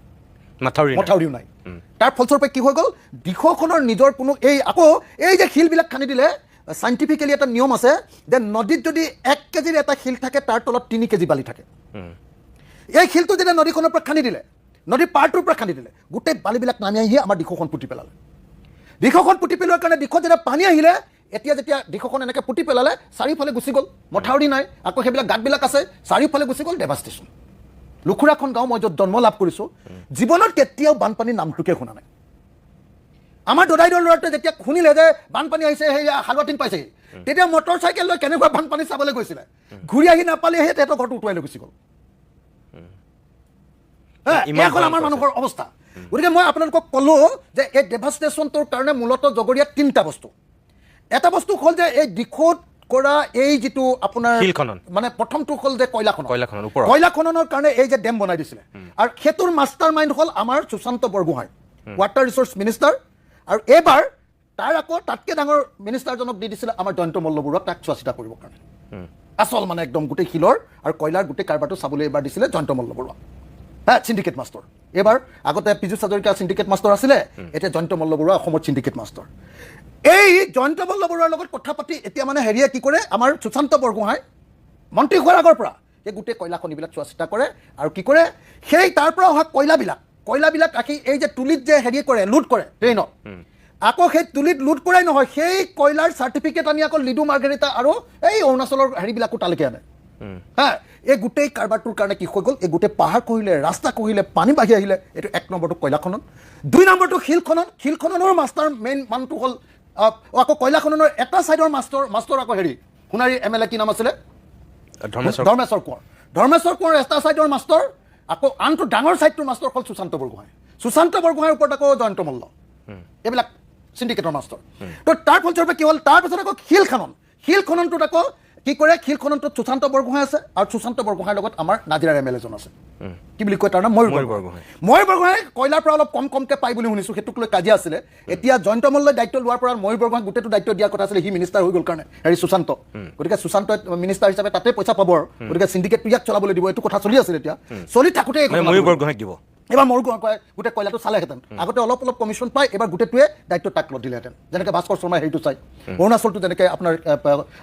মথাউৰিও নাই তাৰ ফলস্বৰূপে কি হৈ গ'ল দিখৌখনৰ নিজৰ কোনো এই যে শিলবিলাক খান্দি দিলে চাইণ্টিফিকেলি এটা নিয়ম আছে যে নদীত যদি 1 কেজিৰ এটা শিল থাকে তাৰ তলত 3 কেজি বালি থাকে এই শিলটো যেতিয়া নদীখনৰ পৰা খান্দি দিলে নদীৰ পাৰটোৰ পৰা খান্দি দিলে গোটেই বালিবিলাক নামি আহি আমাৰ দিখৌখন পুতি পেলালে দিখৌখন পুতি পেলোৱাৰ কাৰণে দিখৌত যেতিয়া পানী আহিলে যেতিয়া দিখৌখন এনেকৈ পুতি পেলালে চাৰিওফালে গুচি গ'ল মথাউৰি নাই আকৌ সেইবিলাক গাঁতবিলাক আছে চাৰিওফালে গুচি গ'ল ডেভাষ্টেশ্যন লুখুৰাখন গাঁও মই য'ত জন্ম লাভ কৰিছোঁ জীৱনত কেতিয়াও বানপানীৰ নামটোকে শুনা নাই আমাৰ দদাইদেউৰ ল'ৰাটোৱে যেতিয়া শুনিলে যে বানপানী আহিছে সেই হালুৱাটিং পাইছেহি তেতিয়া মটৰ চাইকেল লৈ কেনেকুৱা বানপানী চাবলৈ গৈছিলে ঘূৰি আহি নাপালেহে তেহেঁতৰ ঘৰটো উটুৱাই লৈ গুচি গ'ল এখন আমাৰ মানুহৰ অৱস্থা গতিকে মই আপোনালোকক ক'লোঁ যে এই ডেভাষ্টেশ্যনটোৰ কাৰণে মূলতঃ জগৰীয়া 3টা বস্তু এটা বস্তু হ'ল যে এই দিখৌত কৰা এই যিটো আপোনাৰ মানে প্ৰথমটো হ'ল যে কয়লা খননৰ কাৰণে এই যে ডেম বনাই দিছিলে আৰু সেইটোৰ মাষ্টাৰ মাইণ্ড হ'ল আমাৰ Sushanta Borgohain water resource minister আৰু এইবাৰ তাৰ আকৌ তাতকৈ ডাঙৰ মিনিষ্টাৰজনক দি দিছিলে আমাৰ জয়ন্ত মল্ল বৰুৱাক তাক চোৱা চিতা কৰিবৰ কাৰণে আচল মানে একদম গোটেই শিলৰ আৰু কয়লাৰ গোটেই কাৰবাৰটো চাবলৈ এইবাৰ দিছিলে জয়ন্ত মল্ল বৰুৱা চিণ্ডিকেট মাষ্টৰ এইবাৰ আগতে পীযুষ হাজৰিকা চিণ্ডিকেট মাষ্টৰ আছিলে এতিয়া জয়ন্ত মল্ল বৰুৱা অসমৰ চিণ্ডিকেট মাষ্টৰ এই জয়ন্ত মল্ল বৰুৱাৰ লগত কথা পাতি এতিয়া মানে হেৰিয়ে কি কৰে আমাৰ সুশান্ত বৰগোহাঁই মন্ত্ৰী হোৱাৰ আগৰ পৰা এই গোটেই কয়লা খনিবিলাক চোৱা চিতা কৰে আৰু কি কৰে সেই তাৰ পৰা অহা কয়লাবিলাক ৰাখি এই যে তুলিত যে হেৰি কৰে লুট কৰে ট্ৰেইনত আকৌ সেই তুলিত লুট কৰাই নহয় সেই কয়লাৰ চাৰ্টিফিকেট আনি আকৌ লিডু মাৰ্ঘেৰিটা আৰু এই অৰুণাচলৰ হেৰিবিলাকো তালৈকে আনে এই গোটেই কাৰবাৰটোৰ কাৰণে কি হৈ গ'ল এই গোটেই পাহাৰ খহিলে ৰাস্তা খহিলে পানী বাঢ়ি আহিলে এইটো 1 নম্বৰটো কয়লা খনন 2 নম্বৰটো শিল খননৰ মাষ্টাৰ মেইন মানুহটো হ'ল আকৌ কয়লা খননৰ এটা ছাইডৰ মাষ্টৰ আকৌ হেৰি সোণাৰী MLA কি নাম আছিলে ধৰ্মেশ্বৰ কোঁৱৰ এটা ছাইডৰ মাষ্টৰ আকৌ আনটো ডাঙৰ ছাইডটোৰ মাষ্টৰ হ'ল সুশান্ত বৰগোহাঁইৰ ওপৰত আকৌ জয়ন্ত মল্ল এইবিলাক চিণ্ডিকেটৰ মাষ্টৰ তো তাৰ ফলস্বৰূপে কি হ'ল তাৰপিছত আকৌ শিল খননটোত আকৌ কি কৰে শিলখনতো সুশান্ত বৰগোহাঁই আছে আৰু সুশান্ত বৰগোহাঁইৰ লগত আমাৰ নাজিৰাৰ এম এল এজন আছে কি বুলি কয় তাৰ নাম ময়ূৰ বৰগোহাঁই ময়ূৰ বৰগোহাঁই কয়লাৰ পৰা অলপ কমকৈ পায় বুলি শুনিছোঁ সেইটোক লৈ কাজিয়া আছিলে এতিয়া জয়ন্ত মল্লই দায়িত্ব লোৱাৰ পৰা ময়ূৰ বৰগোহাঁই গোটেইটো দায়িত্ব দিয়াৰ কথা আছিলে সি মিনিষ্টাৰ হৈ গ'ল কাৰণে হেৰি সুশান্ত গতিকে সুশান্তই মিনিষ্টাৰ হিচাপে তাতে পইচা পাব আৰু গতিকে চিণ্ডিকেটটো ইয়াক চলাবলৈ দিব এইটো কথা চলি আছিল এতিয়া চলি থাকোঁতে ময়ূৰ বৰগোহাঁইক দিব এবাৰ ময়ূৰ বৰগোহাঁই গোটেই কয়লাটো চালেহেঁতেন আগতে অলপ কমিশ্যন পায় এবাৰ গোটেইটোৱে দায়িত্ব তাক দিলেহেঁতেন যেনেকৈ ভাস্কৰ শৰ্মাই হেৰিটো চাই অৰুণাচলটো যেনেকৈ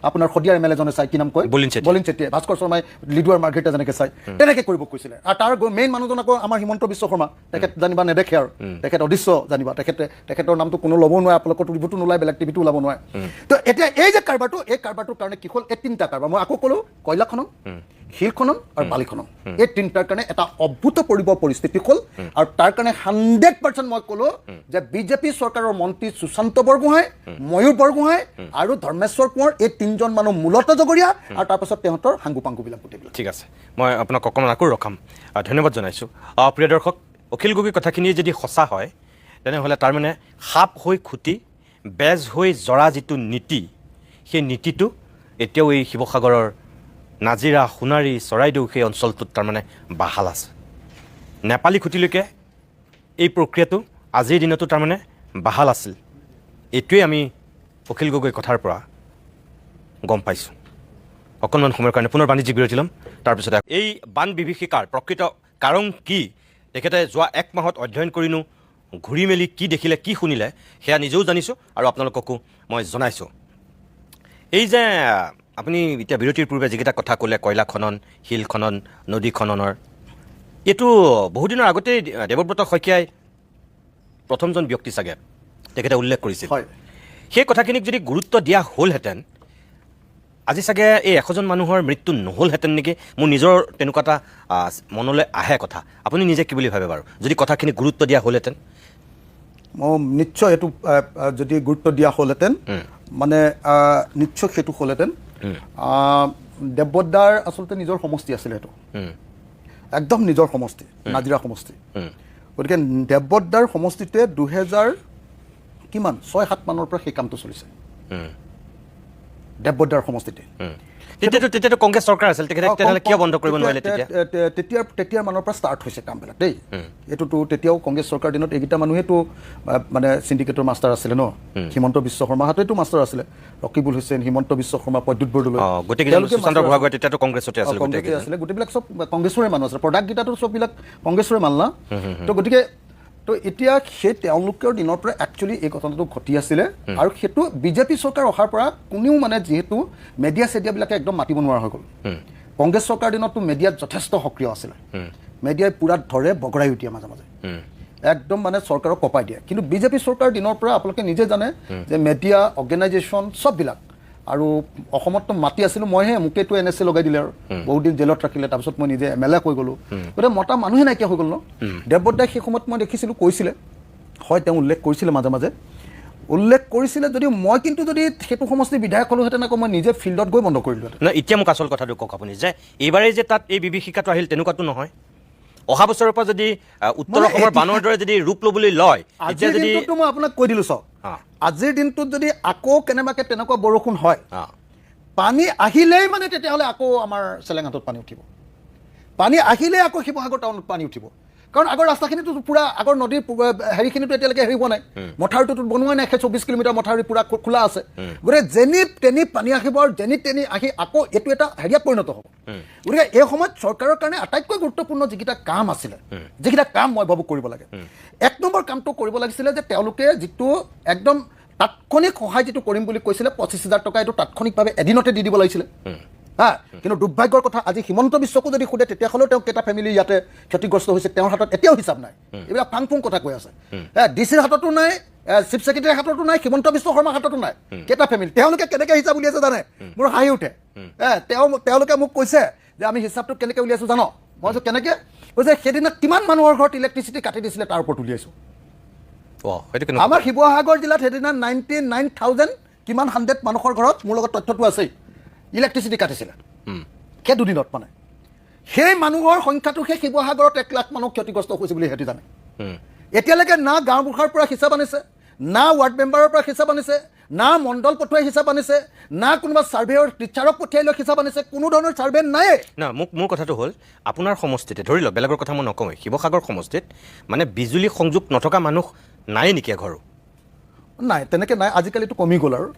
আপোনাৰ শদিয়াৰ এম এল এজনে চাই কি নাম কয় বলিন চেতিয়াই ভাস্কৰ শৰ্মাই লিডুৱাৰ মাৰ্ঘেটে যেনেকৈ চাই তেনেকৈ কৰিব কৈছিলে আৰু তাৰ মেইন মানুহজন আকৌ আমাৰ হিমন্ত বিশ্ব শৰ্মা তেখেত জানিবা নেদেখে আৰু তেখেত অদৃশ্য জানিবা তেখেতৰ নামটো কোনো ল'ব নোৱাৰে আপোনালোকৰ টিভিটো নোলায় বেলেগ টিভিটো ওলাব নোৱাৰে তো এতিয়া এই যে কাৰবাৰটো এই কাৰবাৰটোৰ কাৰণে কি হ'ল এই তিনিটা কাৰবাৰ মই আকৌ ক'লোঁ কয়লা খনন শিল খনন আৰু বালি খনন এই তিনিটাৰ কাৰণে এটা অভূতপূৰ্ব পৰিস্থিতি হ'ল আৰু তাৰ কাৰণে 100% মই ক'লোঁ যে বিজেপি চৰকাৰৰ মন্ত্ৰী সুশান্ত বৰগোহাঁই ময়ূৰ বৰগোহাঁই আৰু ধৰ্মেশ্বৰ কোঁৱৰ এই তিনিজন মানুহ মূলতঃ জগৰীয়া আৰু তাৰপাছত তেহঁতৰ হাংগু পাংগুবিলাক গোটেইবিলাক ঠিক আছে মই আপোনাক অকণমান আকৌ ৰখাম ধন্যবাদ জনাইছোঁ প্ৰিয় দৰ্শক অখিল গগৈৰ কথাখিনি যদি সঁচা হয় তেনেহ'লে তাৰমানে সাপ হৈ খুটি বেজ হৈ জৰা যিটো নীতি সেই নীতিটো এতিয়াও এই শিৱসাগৰৰ নাজিৰা সোণাৰী চৰাইদেউ সেই অঞ্চলটোত তাৰমানে বাহাল আছে নেপালী খুঁটিলৈকে এই প্ৰক্ৰিয়াটো আজিৰ দিনতো তাৰমানে বাহাল আছিল এইটোৱেই আমি অখিল গগৈৰ কথাৰ পৰা গম পাইছোঁ অকণমান সময়ৰ কাৰণে পুনৰ বাণিজ্যিক বিৰতি ল'ম তাৰপিছতে এই বান বিভীষিকাৰ প্ৰকৃত কাৰণ কি তেখেতে যোৱা 1 মাহত অধ্যয়ন কৰিনো ঘূৰি মেলি কি দেখিলে কি শুনিলে সেয়া নিজেও জানিছোঁ আৰু আপোনালোককো মই জনাইছোঁ এই যে আপুনি এতিয়া বিৰতিৰ পূৰ্বে যিকেইটা কথা ক'লে কয়লা খনন শিল খনন নদী খননৰ এইটো বহুদিনৰ আগতেই দেৱব্ৰত শইকীয়াই প্ৰথমজন ব্যক্তি চাগে তেখেতে উল্লেখ কৰিছিল সেই কথাখিনিক যদি গুৰুত্ব দিয়া হ'লহেঁতেন আজি চাগে এই 100জন মানুহৰ মৃত্যু নহ'লহেঁতেন নেকি মোৰ নিজৰ তেনেকুৱা এটা মনলৈ আহে কথা আপুনি নিজে কি বুলি ভাবে বাৰু যদি কথাখিনি গুৰুত্ব দিয়া হ'লহেঁতেন নিশ্চয় এইটো যদি গুৰুত্ব দিয়া হ'লহেঁতেন মানে নিশ্চয় সেইটো হ'লহেঁতেন দেৱবদাৰ আচলতে নিজৰ সমষ্টি আছিলে এইটো একদম নিজৰ সমষ্টি নাজিৰা সমষ্টি গতিকে দেৱবদাৰ সমষ্টিতে 2006-7 মানৰ পৰা সেই কামটো চলিছে দেৱবদাৰ সমষ্টিতে তেতিয়াতো কংগ্ৰেছ চৰকাৰ আছিল তেতিয়াহ'লে কিয় বন্ধ কৰিব নোৱাৰিলে তেতিয়াৰ মানৰ পৰা ষ্টাৰ্ট হৈছে কামবিলাক দেই এইটোতো তেতিয়াও কংগ্ৰেছ চৰকাৰ দিনত এইকেইটা মানুহেতো মানে চিণ্ডিকেটৰ মাষ্টাৰ আছিলে ন হিমন্ত বিশ্ব শৰ্মা হাতেতো মাষ্টাৰ আছিলে ৰকিবুল হুছেইন হিমন্ত বিশ্ব শৰ্মা প্ৰদ্যুৎ বৰদলৈ কংগ্ৰেছতে আছিলে গোটেইবিলাক চব কংগ্ৰেছৰে মানুহ আছিলে প্ৰডাক্টকেইটাতো চববিলাক কংগ্ৰেছৰে মাল না তো গতিকে তো এতিয়া সেই তেওঁলোকৰ দিনৰ পৰা একচুৱেলি এই ঘটনাটো ঘটি আছিলে আৰু সেইটো বিজেপি চৰকাৰ অহাৰ পৰা কোনেও মানে যিহেতু মেডিয়া চেডিয়াবিলাকে একদম মাতিব নোৱাৰা হৈ গ'ল কংগ্ৰেছ চৰকাৰ দিনততো মেডিয়াত যথেষ্ট সক্ৰিয় আছিলে মেডিয়াই পূৰা ধৰে বগৰাই উঠিয়ে মাজে মাজে একদম মানে চৰকাৰক কপাই দিয়ে কিন্তু বিজেপি চৰকাৰ দিনৰ পৰা আপোনালোকে নিজে জানে যে মেডিয়া অৰ্গেনাইজেশ্যন চববিলাক আৰু অসমততো মাতি আছিলোঁ মইহে মোকেতো NSC লগাই দিলে আৰু বহুত দিন জেলত ৰাখিলে তাৰপিছত মই নিজে MLA হৈ গ'লোঁ গতিকে মতা মানুহে নাইকিয়া হৈ গ'ল ন দেৱবদাই সেই সময়ত মই দেখিছিলোঁ কৈছিলে হয় তেওঁ উল্লেখ কৰিছিলে মাজে মাজে উল্লেখ কৰিছিলে যদিও মই কিন্তু যদি সেইটো সমষ্টিৰ বিধায়ক হ'লোহেঁতেন আকৌ মই নিজে ফিল্ডত গৈ বন্ধ কৰিলোহেঁতেন এতিয়া মোক আচল কথাটো কওক আপুনি যে এইবাৰেই যে তাত এই বিভীষিকাটো আহিল তেনেকুৱাটো নহয় অহা বছৰৰ পৰা যদি উত্তৰ অসমৰ বানৰ দৰে যদি ৰূপ ল'বলৈ লয় আজিৰ দিনটোতো মই আপোনাক কৈ দিলোঁ চাওক আজিৰ দিনটোত যদি আকৌ কেনেবাকৈ তেনেকুৱা বৰষুণ হয় পানী আহিলেই মানে তেতিয়াহ'লে আকৌ আমাৰ চেলেঙাটোত পানী উঠিব পানী আহিলেই আকৌ শিৱসাগৰ টাউনত পানী উঠিব কাৰণ আগৰ ৰাস্তাখিনিতো পূৰা আগৰ নদীৰ হেৰিখিনিতো এতিয়ালৈকে হেৰি হোৱা নাই মথাউৰিটোতো বনোৱাই নাই 124 কিলোমিটাৰ মথাউৰি পূৰা খোলা আছে গতিকে যেনি তেনি পানী আহিব আৰু যেনি তেনি আহি আকৌ এইটো এটা হেৰিয়াত পৰিণত হ'ব গতিকে এই সময়ত চৰকাৰৰ কাৰণে আটাইতকৈ গুৰুত্বপূৰ্ণ যিকেইটা কাম আছিলে যিকেইটা কাম মই ভাবোঁ কৰিব লাগে 1 নম্বৰ কামটো কৰিব লাগিছিলে যে তেওঁলোকে যিটো একদম তাৎক্ষণিক সহায় যিটো কৰিম বুলি কৈছিলে 25,000 টকা এইটো তাৎক্ষণিকভাৱে এদিনতে দি দিব লাগিছিলে কিন্তু দুৰ্ভাগ্যৰ কথা আজি হিমন্ত বিশ্বকো যদি সোধে তেতিয়াহ'লেও তেওঁ কেইটা ফেমিলি ইয়াতে ক্ষতিগ্ৰস্ত হৈছে তেওঁৰ হাতত এতিয়াও হিচাপ নাই এইবিলাক ফাং ফুং কথা কৈ আছে ডিচিৰ হাততো নাই চিফ ছেক্ৰেটাৰীৰ হাততো নাই হিমন্ত বিশ্ব শৰ্মাৰ হাততো নাই কেইটা ফেমিলি তেওঁলোকে কেনেকৈ হিচাপ উলিয়াইছে জানে মোৰ হাঁহি উঠে তেওঁলোকে মোক কৈছে যে আমি হিচাপটো কেনেকৈ উলিয়াইছোঁ জানো মই কৈছোঁ কেনেকৈ কৈছে সেইদিনা কিমান মানুহৰ ঘৰত ইলেক্ট্ৰিচিটি কাটি দিছিলে তাৰ ওপৰত উলিয়াইছোঁ আমাৰ শিৱসাগৰ জিলাত সেইদিনা 99,000 কিমান 100 মানুহৰ ঘৰত মোৰ লগত তথ্যটো আছেই ইলেক্ট্ৰিচিটি কাটিছিলে সেই দুদিনত মানে সেই মানুহৰ সংখ্যাটো সেই শিৱসাগৰত 1 লাখ মানুহ ক্ষতিগ্ৰস্ত হৈছে বুলি সিহঁতি জানে এতিয়ালৈকে না গাঁওবুঢ়াৰ পৰা হিচাপ আনিছে না ৱাৰ্ড মেম্বাৰৰ পৰা হিচাপ আনিছে, না মণ্ডল পঠুৱাই হিচাপ আনিছে, না কোনোবা ছাৰ্ভেয়ৰ টিচাৰক পঠিয়াই লৈ হিচাপ আনিছে, কোনো ধৰণৰ ছাৰ্ভে নাই। না মোৰ কথাটো হ'ল আপোনাৰ সমষ্টিতে ধৰি লওক, বেলেগৰ কথা মই নকওঁৱেই, শিৱসাগৰ সমষ্টিত মানে বিজুলী সংযোগ নথকা মানুহ নাই নেকি ঘৰো? নাই, তেনেকৈ নাই, আজিকালিতো কমি গ'ল আৰু।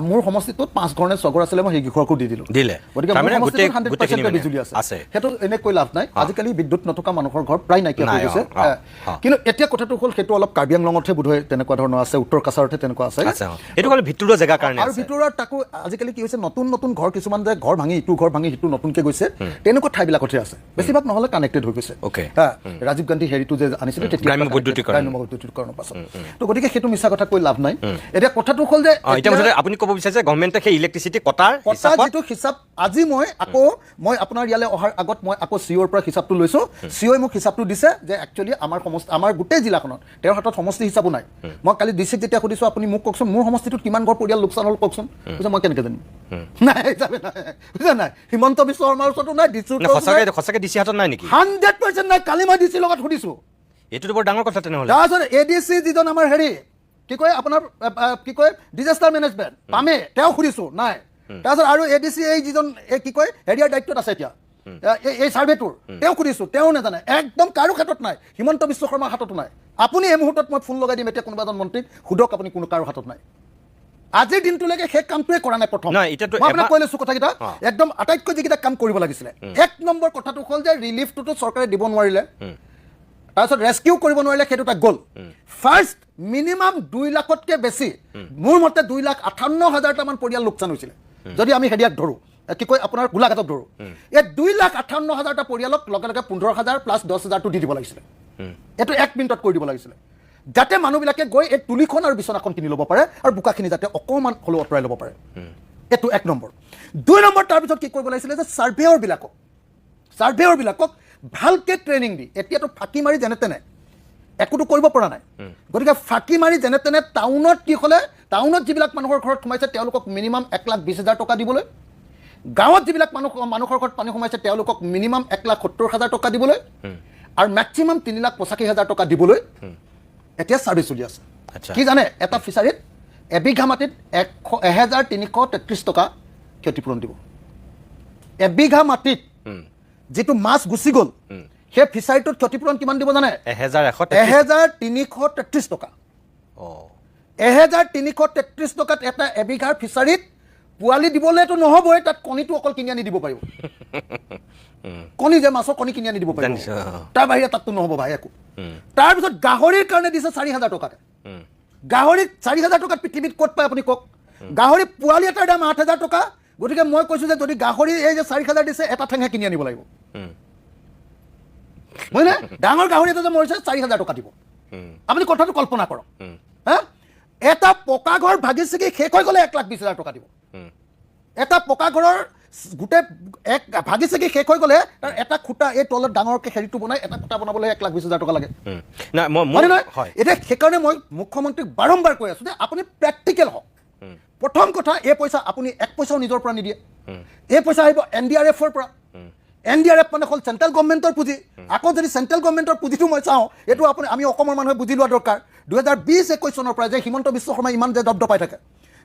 মোৰ সমষ্টিটোত 5 ঘৰ নে 6 ঘৰ আছিলে, মই সেই কেইঘৰকো দি দিলোঁ। গতিকে মোৰ সমষ্টিটোত 100% বিজুলী আছে। সেইটো এনে কৈ লাভ নাই। আজিকালি বিদ্যুৎ নথকা মানুহৰ ঘৰ প্ৰায় নাইকিয়া হৈ গৈছে। কিন্তু এতিয়া কথাটো হ'ল সেইটো অলপ কাৰ্বি আংলঙতহে বোধহয় তেনেকুৱা ধৰণৰ আছে, উত্তৰ কাছাৰতহে তেনেকুৱা আছে। এইটো হ'ল ভিতৰুৱা জেগাৰ কাৰণে। আৰু ভিতৰুৱা তাকো আজিকালি কি হৈছে, নতুন নতুন ঘৰ কিছুমান যে ঘৰ ভাঙি ইটো ঘৰ ভাঙি সিটো নতুনকৈ গৈছে, তেনেকুৱা ঠাইবিলাকতহে আছে। বেছিভাগ নহ'লে কানেক্টেড হৈ গৈছে। ৰাজীৱ গান্ধী হেৰিটো যে আনিছিলে তেতিয়া গ্ৰাম্য বৈদ্যুতিকৰণৰ পাছত। তো গতিকে সেইটো মিছা কথা কৈ লাভ নাই। এতিয়া কথাটো হ'ল যে আপুনি ক'ব বিচাৰিছে গভৰ্ণমেণ্টে সেই ইলেক্ট্ৰিচিটি কটাৰ যিটো হিচাপ, আজি মই আপোনাৰ ইয়ালৈ অহাৰ আগত মই আকৌ চিঅ'ৰ পৰা হিচাপটো লৈছোঁ। চিঅ'ই মোক হিচাপটো দিছে যে একচুৱেলি আমাৰ গোটেই জিলাখনত তেওঁৰ হাতত সমষ্টি হিচাপো নাই। মই কালি ডিচিক যেতিয়া সুধিছোঁ, আপুনি মোক কওকচোন মোৰ সমষ্টিটোত কিমান ঘৰ পৰিয়াল লোকচান হ'ল কওকচোন। কৈছে মই কেনেকৈ জানিম? নাই হিচাপে নাই, বুজা নাই। হিমন্ত বিশ্ব শৰ্মাৰ ওচৰতো নাই, সঁচাকৈ ডিচি হাতত নাই নেকি? 100% নাই। কালি মই ডিচিৰ লগত সুধিছোঁ। এইটোতো বৰ ডাঙৰ কথা তেনেহ'লে। তাৰপিছত এডিচি যিজন আমাৰ হেৰি কি কয় আপোনাৰ কি কয় ডিজাষ্টাৰ মেনেজমেণ্ট পামে, তেওঁ সুধিছোঁ, নাই। তাৰপিছত আৰু এডিচি এই যিজন কি কয় হেৰিয়াৰ দায়িত্বত আছে এতিয়া এই ছাৰ্ভেটোৰ, তেওঁ সুধিছোঁ, তেওঁ নাজানে। একদম কাৰো হাতত নাই, হিমন্ত বিশ্ব শৰ্মাৰ হাততো নাই। আপুনি এই মুহূৰ্তত মই ফোন লগাই দিম এতিয়া কোনোবা এজন মন্ত্ৰীক, সোধক আপুনি কোনো কাৰো হাতত নাই। আজিৰ দিনটোলৈকে সেই কামটোৱে কৰা নাই। প্ৰথম মই আপোনাক কৈ লৈছোঁ কথাকেইটা, একদম আটাইতকৈ যিকেইটা কাম কৰিব লাগিছিলে। 1 নম্বৰ কথাটো হ'ল যে ৰিলিফটোতো চৰকাৰে দিব নোৱাৰিলে, তাৰপিছত ৰেস্কিউ কৰিব নোৱাৰিলে, সেইটো তাক গ'ল। ফাৰ্ষ্ট মিনিমাম 2 লাখতকৈ বেছি, মোৰ মতে 2,58,000টামান পৰিয়াল লোকচান হৈছিলে যদি আমি হেৰিয়াক ধৰোঁ, কি কয় আপোনাৰ গোলাঘাটক ধৰোঁ। এই 2,58,000টা পৰিয়ালক লগে লগে 15,000 প্লাছ 10,000টো দি দিব লাগিছিলে। এইটো 1 মিনিটত কৰি দিব লাগিছিলে, যাতে মানুহবিলাকে গৈ এই তুলিখন আৰু বিচনাখন কিনি ল'ব পাৰে আৰু বোকাখিনি যাতে অকণমান হ'লেও আঁতৰাই ল'ব পাৰে। এইটো 1 নম্বৰ। 2 নম্বৰ, তাৰপিছত কি কৰিব লাগিছিলে যে ছাৰ্ভেয়ৰবিলাকক ভালকৈ ট্ৰেইনিং দি, এতিয়াতো ফাঁকি মাৰি যেনে তেনে একোতো কৰিব পৰা নাই। গতিকে ফাঁকি মাৰি যেনে তেনে টাউনত কি হ'লে, টাউনত যিবিলাক মানুহৰ ঘৰত সোমাইছে তেওঁলোকক মিনিমাম 1,20,000 টকা দিবলৈ, গাঁৱত যিবিলাক মানুহৰ ঘৰত পানী সোমাইছে তেওঁলোকক মিনিমাম 1,70,000 টকা দিবলৈ, আৰু মেক্সিমাম 3,85,000 টকা দিবলৈ এতিয়া ছাৰ্ভিচ চলি আছে। কি জানে, এটা ফিচাৰীত এবিঘা মাটিত 1,333 টকা ক্ষতিপূৰণ দিব। এবিঘা মাটিত যিটো মাছ গুচি গ'ল, সেই ফিচাৰীটোত ক্ষতিপূৰণ কিমান দিব জানে? 1,333 টকা। 1,333 টকাত এটা এবিঘাৰ ফিচাৰীত পোৱালি দিবলৈতো নহ'বই, তাত কণীটো অকল কিনি আনি দিব পাৰিব। কণী যে মাছৰ কণী কিনি আনি দিব পাৰিব, তাৰ বাহিৰে তাততো নহ'ব ভাই একো। তাৰপিছত গাহৰিৰ কাৰণে দিছে 4,000 টকাকে। গাহৰিক 4,000 টকাত পৃথিৱীত ক'ত পায় আপুনি কওক? গাহৰি পোৱালি এটাৰ দাম 8,000 টকা। গতিকে মই কৈছোঁ যে যদি গাহৰি এই যে 4,000 দিছে, এটা ঠেঙহে কিনি আনিব লাগিব, হয়নে? ডাঙৰ গাহৰি এটা যে মৰিছে 4,000 টকা দিব। আপুনি কথাটো কল্পনা কৰক। এটা পকা ঘৰ ভাগি ছিগি শেষ হৈ গ'লে 1,20,000 টকা দিব। এটা পকা ঘৰৰ গোটেই ভাগি ছিগি শেষ হৈ গ'লে তাৰ এটা খুটা, এই তলত ডাঙৰকৈ হেৰিটো বনাই এটা খুটা বনাবলৈ 1,20,000 টকা লাগে। এতিয়া সেইকাৰণে মই মুখ্যমন্ত্ৰীক বাৰম্বাৰ কৈ আছোঁ যে আপুনি প্ৰেক্টিকেল হওক। প্ৰথম কথা, এই পইচা আপুনি 1 পইচাও নিজৰ পৰা নিদিয়ে। এই পইচা আহিব NDRFৰ পৰা। NDRF মানে হ'ল চেণ্ট্ৰেল গভৰ্ণমেণ্টৰ পুঁজি। আকৌ যদি চেণ্ট্ৰেল গভৰ্ণমেণ্টৰ পুঁজিটো মই চাওঁ, এইটো আমি অসমৰ মানুহে বুজি লোৱা দৰকাৰ। 2020-21 চনৰ পৰা যে হিমন্ত বিশ্ব শৰ্মাই ইমান যে দপদপাই থাকে,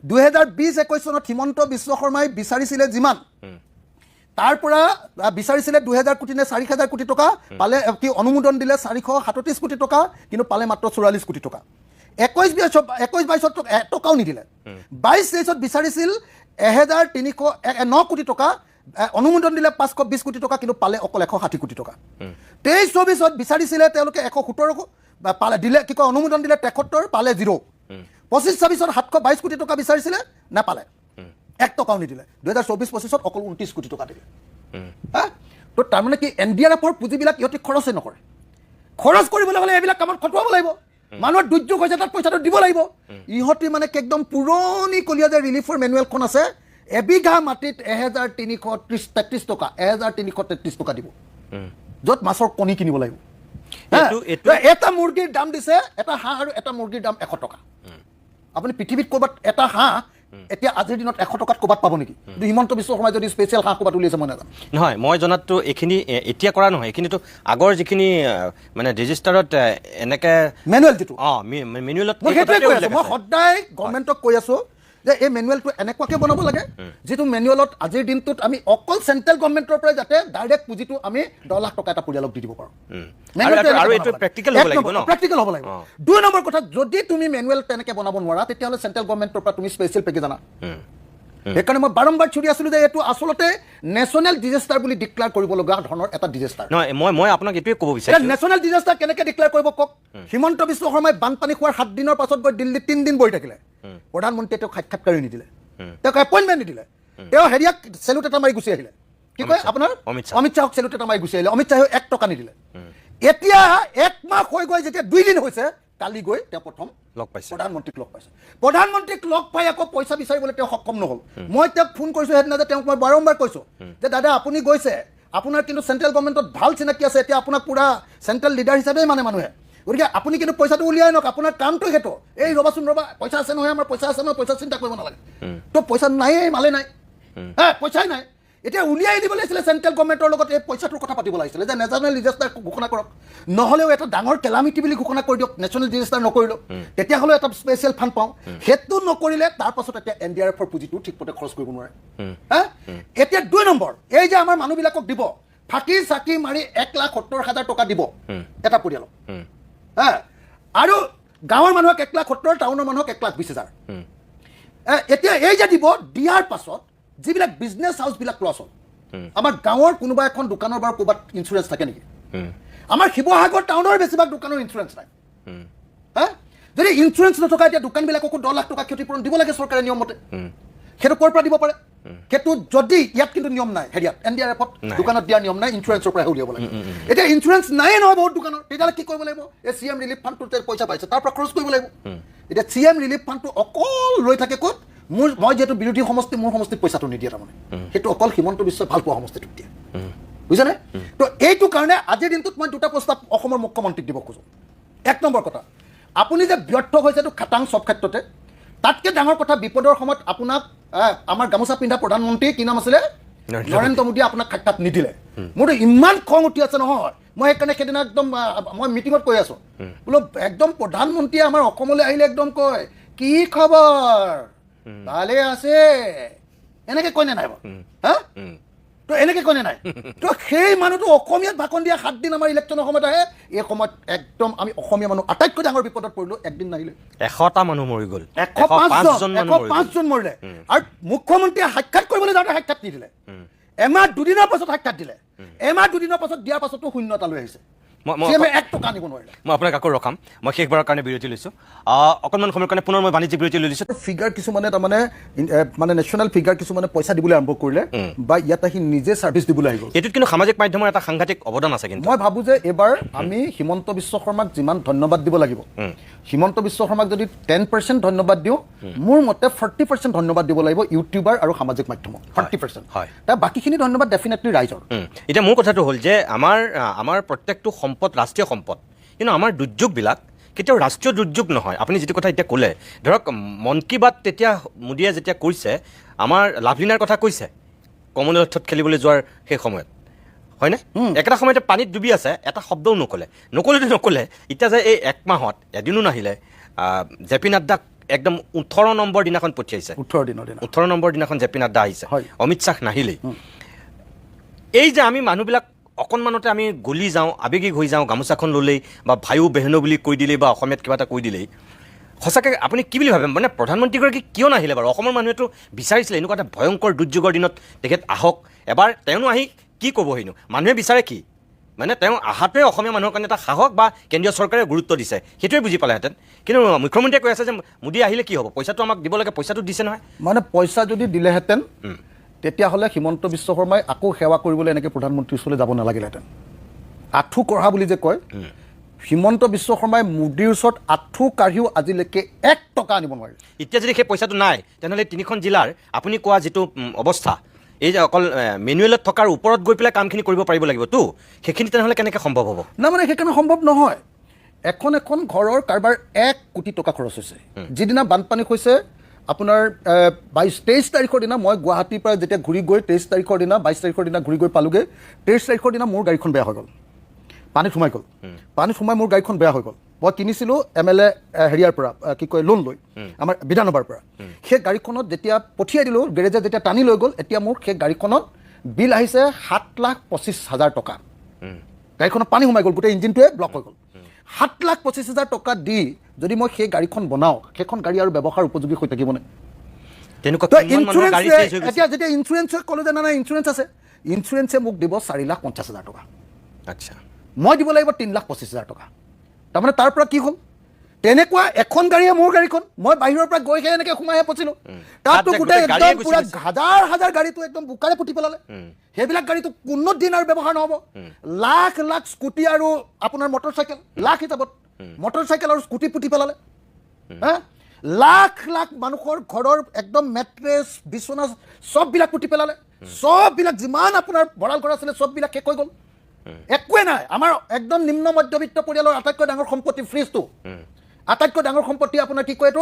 2020-21 চনত হিমন্ত বিশ্ব শৰ্মাই বিচাৰিছিলে যিমান, তাৰ পৰা বিচাৰিছিলে 2,000 কোটি নে 4,000 কোটি টকা, পালে কি অনুমোদন দিলে 437 কোটি টকা, কিন্তু পালে মাত্ৰ 44 কোটি টকা। 21-22 টকাও নিদিলে। 22-23 বিচাৰিছিল 1,309 কোটি টকা, অনুমোদন দিলে 520 কোটি টকা, কিন্তু পালে অকল 160 কোটি টকা। 23-24 বিচাৰিছিলে তেওঁলোকে 117 পালে, দিলে কি কয় অনুমোদন দিলে 73, পালে 0। 25-26 722 কোটি টকা বিচাৰিছিলে, নাপালে, 1 টকাও নিদিলে। 2024-25 অকল 29 কোটি টকা দিলে। তো তাৰমানে কি NDRFৰ পুঁজিবিলাক ইহঁতে খৰচে নকৰে। খৰচ কৰিবলৈ হ'লে এইবিলাক কামত খটুৱাব লাগিব। মানুহৰ দুৰ্যোগ হৈছে, তাত পইচাটো দিব লাগিব। ইহঁতে মানে কি একদম পুৰণি কলীয়া যে ৰিলিফৰ মেনুৱেলখন আছে, এবিঘা মাটিত 1,333 টকা, 1,333 টকা দিব, য'ত মাছৰ কণী কিনিব লাগিব। এটা মুৰ্গীৰ দাম দিছে, এটা হাঁহ আৰু এটা মুৰ্গীৰ দাম 100 টকা। আপুনি পৃথিৱীত ক'ৰবাত এটা হাঁহ এতিয়া আজিৰ দিনত 100 টকাত ক'ৰবাত পাব নেকি? কিন্তু হিমন্ত বিশ্ব শৰ্মাই যদি স্পেচিয়েল হাঁহ ক'ৰবাত উলিয়াইছে মই নাজানো। নহয়, মই জনাততো এইখিনি এতিয়া কৰা নহয়, এইখিনিতো আগৰ যিখিনি মানে ৰেজিষ্টাৰত এনেকৈ মেনুৱেল যিটো মেনুৱেলত মই সেইটোৱে কৈ আছোঁ। মই সদায় গভৰ্ণমেণ্টক কৈ আছোঁ যে এই মেনুৱেলটো এনেকুৱাকৈ বনাব লাগে যিটো মেনুৱেলত আজিৰ দিনটোত আমি অকল চেণ্ট্ৰেল গভৰ্ণমেণ্টৰ পৰাই যাতে ডাইৰেক্ট পুঁজিটো আমি 10 লাখ টকা এটা পৰিয়ালক দি দিব পাৰোঁ। আৰু এইটো প্ৰেক্টিকেল হ'ব লাগিব ন? প্ৰেক্টিকেল হ'ব লাগিব। 2 নম্বৰ কথা, যদি তুমি মেনুৱেল তেনেকৈ বনাব নোৱাৰা তেতিয়াহ'লে চেণ্ট্ৰেল গভৰ্ণমেণ্টৰ পৰা তুমি স্পেচিয়েল পেকেজ আনা। সেইকাৰণে মই বাৰম্বাৰ চিঞৰি আছিলোঁ যে এইটো আচলতে নেশ্যনেল ডিজাষ্টাৰ বুলি ডিক্লেয়াৰ কৰিব লগা ধৰণৰ এটা ডিজাষ্টাৰ। নহয়, মই আপোনাক এইটোৱে ক'ব বিচাৰিছোঁ, নেশ্যনেল ডিজাষ্টাৰ কেনেকৈ ডিক্লেয়াৰ কৰিব কওক? হিমন্ত বিশ্ব শৰ্মাই বানপানী খোৱাৰ 7 দিনৰ পাছত গৈ দিল্লীত 3 দিন বহি থাকিলে, প্ৰধানমন্ত্ৰীয়ে তেওঁক সাক্ষাৎকাৰী নিদিলে, তেওঁক এপইণ্টমেণ্ট নিদিলে, তেওঁ হেৰিয়াক চেলুট এটা মাৰি গুচি আহিলে, কি কয় আপোনাৰ অমিত শ্বাহক চেলুট এটা মাৰি গুচি আহিলে, অমিত শ্বাহেও 1 টকা নিদিলে। এতিয়া 1 মাহ হৈ গৈ যেতিয়া 2 দিন হৈছে, কালি গৈ তেওঁ প্ৰথম লগ পাইছে, প্ৰধানমন্ত্ৰীক লগ পাইছে। প্ৰধানমন্ত্ৰীক লগ পাই আকৌ পইচা বিচাৰিবলৈ তেওঁ সক্ষম নহ'ল। মই তেওঁক ফোন কৰিছোঁ সেইদিনা, যে তেওঁক মই বাৰম্বাৰ কৈছোঁ যে দাদা আপুনি গৈছে, আপোনাৰ কিন্তু চেণ্ট্ৰেল গভৰ্ণমেণ্টত ভাল চিনাকি আছে, এতিয়া আপোনাক পুৰা চেণ্ট্ৰেল লিডাৰ হিচাপে মানে মানুহে, গতিকে আপুনি কিন্তু পইচাটো উলিয়াই নক, আপোনাৰ কামটো সেইটো। এই ৰ'বাচোন ৰ'বা, পইচা আছে নহয়, আমাৰ পইচা আছে নহয়, পইচা চিন্তা কৰিব নালাগে। তো পইচা নায়েই, মালে নাই, পইচাই নাই। এতিয়া উলিয়াই দিব লাগিছিলে চেণ্ট্ৰেল গভৰ্ণমেণ্টৰ লগত, এই পইচাটোৰ কথা পাতিব লাগিছিলে যে নেশ্যনেল ডিজাষ্টাৰ ঘোষণা কৰক, নহ'লেও এটা ডাঙৰ কেলামিটি বুলি ঘোষণা কৰি দিয়ক, নেশ্যনেল ডিজাষ্টাৰ নকৰিলেও, তেতিয়াহ'লেও এটা স্পেচিয়েল ফাণ্ড পাওঁ। সেইটো নকৰিলে তাৰপাছত এতিয়া NDRFৰ পুঁজিটো ঠিকমতে খৰচ কৰিব নোৱাৰে। এতিয়া 2 নম্বৰ, এই যে আমাৰ মানুহবিলাকক দিব, ফাঁকি চাকি মাৰি 1,70,000 টকা দিব এটা পৰিয়ালক, আৰু গাঁৱৰ মানুহক 1,70,000, টাউনৰ মানুহক 1,20,000। এতিয়া এই যে দিব, দিয়াৰ পাছত যিবিলাক বিজনেছ হাউচবিলাক লছ হ'ল, আমাৰ গাঁৱৰ কোনোবা এখন দোকানৰ বাৰু ক'ৰবাত ইঞ্চুৰেঞ্চ থাকে নেকি? আমাৰ শিৱসাগৰ টাউনৰ বেছিভাগ দোকানৰ ইঞ্চুৰেঞ্চ নাই। যদি ইঞ্চুৰেঞ্চ নথকা, এতিয়া দোকানবিলাককো 10 লাখ টকা ক্ষতিপূৰণ দিব লাগে চৰকাৰে নিয়মমতে, সেইটো ক'ৰ পৰা দিব পাৰে? সেইটো যদি ইয়াত কিন্তু নিয়ম নাই, হেৰিয়াত NDRFত দোকানত দিয়াৰ নিয়ম নাই, ইঞ্চুৰেঞ্চৰ পৰাহে উলিয়াব লাগে। এতিয়া ইঞ্চুৰেঞ্চ নাইয়ে নহয় বহুত দোকানৰ, তেতিয়াহ'লে কি কৰিব লাগিব? এই CM ৰিলিফ ফাণ্ডটোতে পইচা পাইছে, তাৰ পৰা খৰচ কৰিব লাগিব। এতিয়া CM ৰিলিফ ফাণ্ডটো অকল লৈ থাকে ক'ত? মই যিহেতু বিৰোধী সমষ্টি, মোৰ সমষ্টিত পইচাটো নিদিয়ে, তাৰমানে সেইটো অকল হিমন্ত বিশ্বই ভাল পোৱা সমষ্টিটোক দিয়ে, বুজিছেনে? তো এইটো কাৰণে আজিৰ দিনটোত মই 2টা প্ৰস্তাৱ অসমৰ মুখ্যমন্ত্ৰীক দিব খোজোঁ। 1 নম্বৰ কথা, আপুনি যে ব্যৰ্থ হৈছে এইটো খাটাং চব ক্ষেত্ৰতে, তাতকৈ ডাঙৰ কথা, বিপদৰ সময়ত আপোনাক আমাৰ গামোচা পিন্ধা প্ৰধানমন্ত্ৰী কি নাম আছিলে, নৰেন্দ্ৰ মোদীয়ে আপোনাক সাক্ষাৎ নিদিলে। মোৰতো ইমান খং উঠি আছে নহয়, মই সেইকাৰণে সেইদিনা একদম মই মিটিঙত কৈ আছোঁ, বোলো একদম প্ৰধানমন্ত্ৰীয়ে আমাৰ অসমলৈ আহিলে একদম কয়, কি খবৰ, ভালে আছে, এনেকৈ কয়নে নাই বাৰু? তো এনেকৈ কয়নে নাই? তো সেই মানুহটো অসমীয়াত ভাষণ দিয়া 7 দিন আমাৰ ইলেকশ্যনৰ সময়ত আহে, এই সময়ত একদম আমি অসমীয়া মানুহ আটাইতকৈ ডাঙৰ বিপদত পৰিলোঁ, 1 দিন নাহিলে। 100টা মানুহ মৰি গ'ল, 105 জন মৰিলে, আৰু মুখ্যমন্ত্ৰীয়ে সাক্ষাৎ কৰিবলৈ যাওঁতে সাক্ষাৎ নিদিলে। এমাহ 2 দিনৰ পাছত সাক্ষাৎ দিলে, এমাহ 2 দিনৰ পাছত দিয়াৰ পাছতো শূন্যতা লৈ আহিছে। মই 1 টকা আনিব নোৱাৰিলে। মই আপোনাক আকৌ ৰখাম, মই শেষবাৰৰ কাৰণে বিৰতি লৈছোঁ, অকণমান সময়ৰ কাৰণে পুনৰ মই বাণিজ্যিক বিৰতি লৈ লৈছোঁ। ফিগাৰ কিছুমানে তাৰমানে মানে নেশ্যনেল ফিগাৰ কিছুমানে পইচা দিবলৈ আৰম্ভ কৰিলে, বা ইয়াত আহি নিজে ছাৰ্ভিচ দিবলৈ আহিব। এইটোত কিন্তু সামাজিক মাধ্যমৰ এটা সাংঘাতিক অৱদান আছে। কিন্তু মই ভাবোঁ যে এইবাৰ আমি হিমন্ত বিশ্ব শৰ্মাক যিমান ধন্যবাদ দিব লাগিব, হিমন্ত বিশ্ব শৰ্মাক যদি 10% ধন্যবাদ দিওঁ, মোৰ মতে 40% ধন্যবাদ দিব লাগিব ইউটিউবাৰ আৰু সামাজিক মাধ্যমক, 40%। তাৰ বাকীখিনি ধন্যবাদ ডেফিনেটলি ৰাইজৰ। এতিয়া মোৰ কথাটো হ'ল যে আমাৰ প্ৰত্যেকটো সম্পদ ৰাষ্ট্ৰীয় সম্পদ, কিন্তু আমাৰ দুৰ্যোগবিলাক কেতিয়াও ৰাষ্ট্ৰীয় দুৰ্যোগ নহয়। আপুনি যিটো কথা এতিয়া ক'লে, ধৰক মন কী বাত তেতিয়া মোদীয়ে যেতিয়া কৈছে, আমাৰ লাভলীনাৰ কথা কৈছে কমনৱেলথত খেলিবলৈ যোৱাৰ সেই সময়ত, হয়নে? একেটা সময়তে পানীত ডুবি আছে, এটা শব্দও নক'লে। এতিয়া যে এই 1 মাহত এদিনো নাহিলে, JP নাড্ডাক একদম 18 নম্বৰ দিনাখন পঠিয়াইছে, 18 নম্বৰ দিনাখন JP নাড্ডা আহিছে, অমিত শ্বাহ নাহিলেই। এই যে আমি মানুহবিলাক অকণমানতে আমি গলি যাওঁ, আৱেগিক হৈ যাওঁ, গামোচাখন ল'লেই বা ভাইও বেহেনো বুলি কৈ দিলেই বা অসমীয়াত কিবা এটা কৈ দিলেই, সঁচাকৈ আপুনি কি বুলি ভাবে? মানে প্ৰধানমন্ত্ৰীগৰাকী কিয় নাহিলে বাৰু? অসমৰ মানুহেতো বিচাৰিছিলে এনেকুৱা এটা ভয়ংকৰ দুৰ্যোগৰ দিনত তেখেত আহক। এবাৰ তেওঁনো আহি কি ক'বহিনো? মানুহে বিচাৰে কি? মানে তেওঁ আহাটোৱে অসমীয়া মানুহৰ কাৰণে এটা সাহস বা কেন্দ্ৰীয় চৰকাৰে গুৰুত্ব দিছে, সেইটোৱে বুজি পালেহেঁতেন। কিন্তু মুখ্যমন্ত্ৰীয়ে কৈ আছে যে মোদী আহিলে কি হ'ব, পইচাটো আমাক দিব লাগে, পইচাটো দিছে নহয়। মানে পইচা যদি দিলেহেঁতেন তেতিয়াহ'লে হিমন্ত বিশ্ব শৰ্মাই আকৌ সেৱা কৰিবলৈ এনেকৈ প্ৰধানমন্ত্ৰীৰ ওচৰলৈ যাব নালাগিলেহেঁতেন। আঁঠু কঢ়া বুলি যে কয়, হিমন্ত বিশ্ব শৰ্মাই মোদীৰ ওচৰত আঁঠু কাঢ়িও আজিলৈকে 1 টকা আনিব নোৱাৰিলে। এতিয়া যদি সেই পইচাটো নাই, তেনেহ'লে 3খন জিলাৰ আপুনি কোৱা যিটো অৱস্থা, এই যে অকল মেনুৱেলত থকাৰ ওপৰত গৈ পেলাই কামখিনি কৰিব পাৰিব লাগিবতো, সেইখিনি তেনেহ'লে কেনেকৈ সম্ভৱ হ'ব? না, মানে সেইকাৰণে সম্ভৱ নহয়। এখন ঘৰৰ কাৰোবাৰ 1 কোটি টকা খৰচ হৈছে। যিদিনা বানপানী হৈছে আপোনাৰ 23 তাৰিখৰ দিনা মই গুৱাহাটীৰ পৰা যেতিয়া ঘূৰি গৈ 23 তাৰিখৰ দিনা 22 তাৰিখৰ দিনা ঘূৰি গৈ পালোগৈ 23 তাৰিখৰ দিনা মোৰ গাড়ীখন বেয়া হৈ গ'ল পানীত সোমাই গ'ল পানীত সোমাই মোৰ গাড়ীখন বেয়া হৈ গ'ল মই কিনিছিলোঁ MLA হেৰিয়াৰ পৰা কি কয় লোন লৈ আমাৰ বিধানসভাৰ পৰা সেই গাড়ীখনত যেতিয়া পঠিয়াই দিলোঁ গেৰেজে যেতিয়া টানি লৈ গ'ল এতিয়া মোৰ সেই গাড়ীখনত বিল আহিছে 7,25,000 টকা গাড়ীখনত পানী সোমাই গ'ল গোটেই ইঞ্জিনটোৱে ব্লক হৈ গ'ল 7,25,000 টকা দি যদি মই সেই গাড়ীখন বনাওঁ সেইখন গাড়ী আৰু ব্যৱহাৰ উপযোগী হৈ থাকিবনে এতিয়া যেতিয়া ইঞ্চুৰেঞ্চে ক'লোঁ যে নাই ইঞ্চুৰেঞ্চ আছে ইঞ্চুৰেঞ্চে মোক দিব 4,50,000 টকা আচ্ছা মই দিব লাগিব 3,25,000 টকা তাৰমানে তাৰ পৰা কি হ'ল তেনেকুৱা এখন গাড়ীয়ে মোৰ গাড়ীখন মই বাহিৰৰ পৰা গৈ এনেকৈ সোমাইহে পচিলোঁ তাততো গোটেই একদম পুৰা হাজাৰ গাড়ীটো একদম বোকাৰে পুতি পেলালে সেইবিলাক গাড়ীটো কোনো দিন আৰু ব্যৱহাৰ নহ'ব লাখ লাখ স্কুটি আৰু আপোনাৰ মটৰ চাইকেল লাখ হিচাপত মটৰ চাইকেল আৰু স্কুটি পুতি পেলালে হা লাখ লাখ মানুহৰ ঘৰৰ একদম মেট্ৰেছ বিচনা চববিলাক পুতি পেলালে চববিলাক যিমান আপোনাৰ ভঁৰাল ঘৰ আছিলে চববিলাক শেষ হৈ গ'ল একোৱে নাই আমাৰ একদম নিম্ন মধ্যবিত্ত পৰিয়ালৰ আটাইতকৈ ডাঙৰ সম্পত্তি ফ্ৰিজটো আটাইতকৈ ডাঙৰ সম্পত্তি আপোনাৰ কি কয় এইটো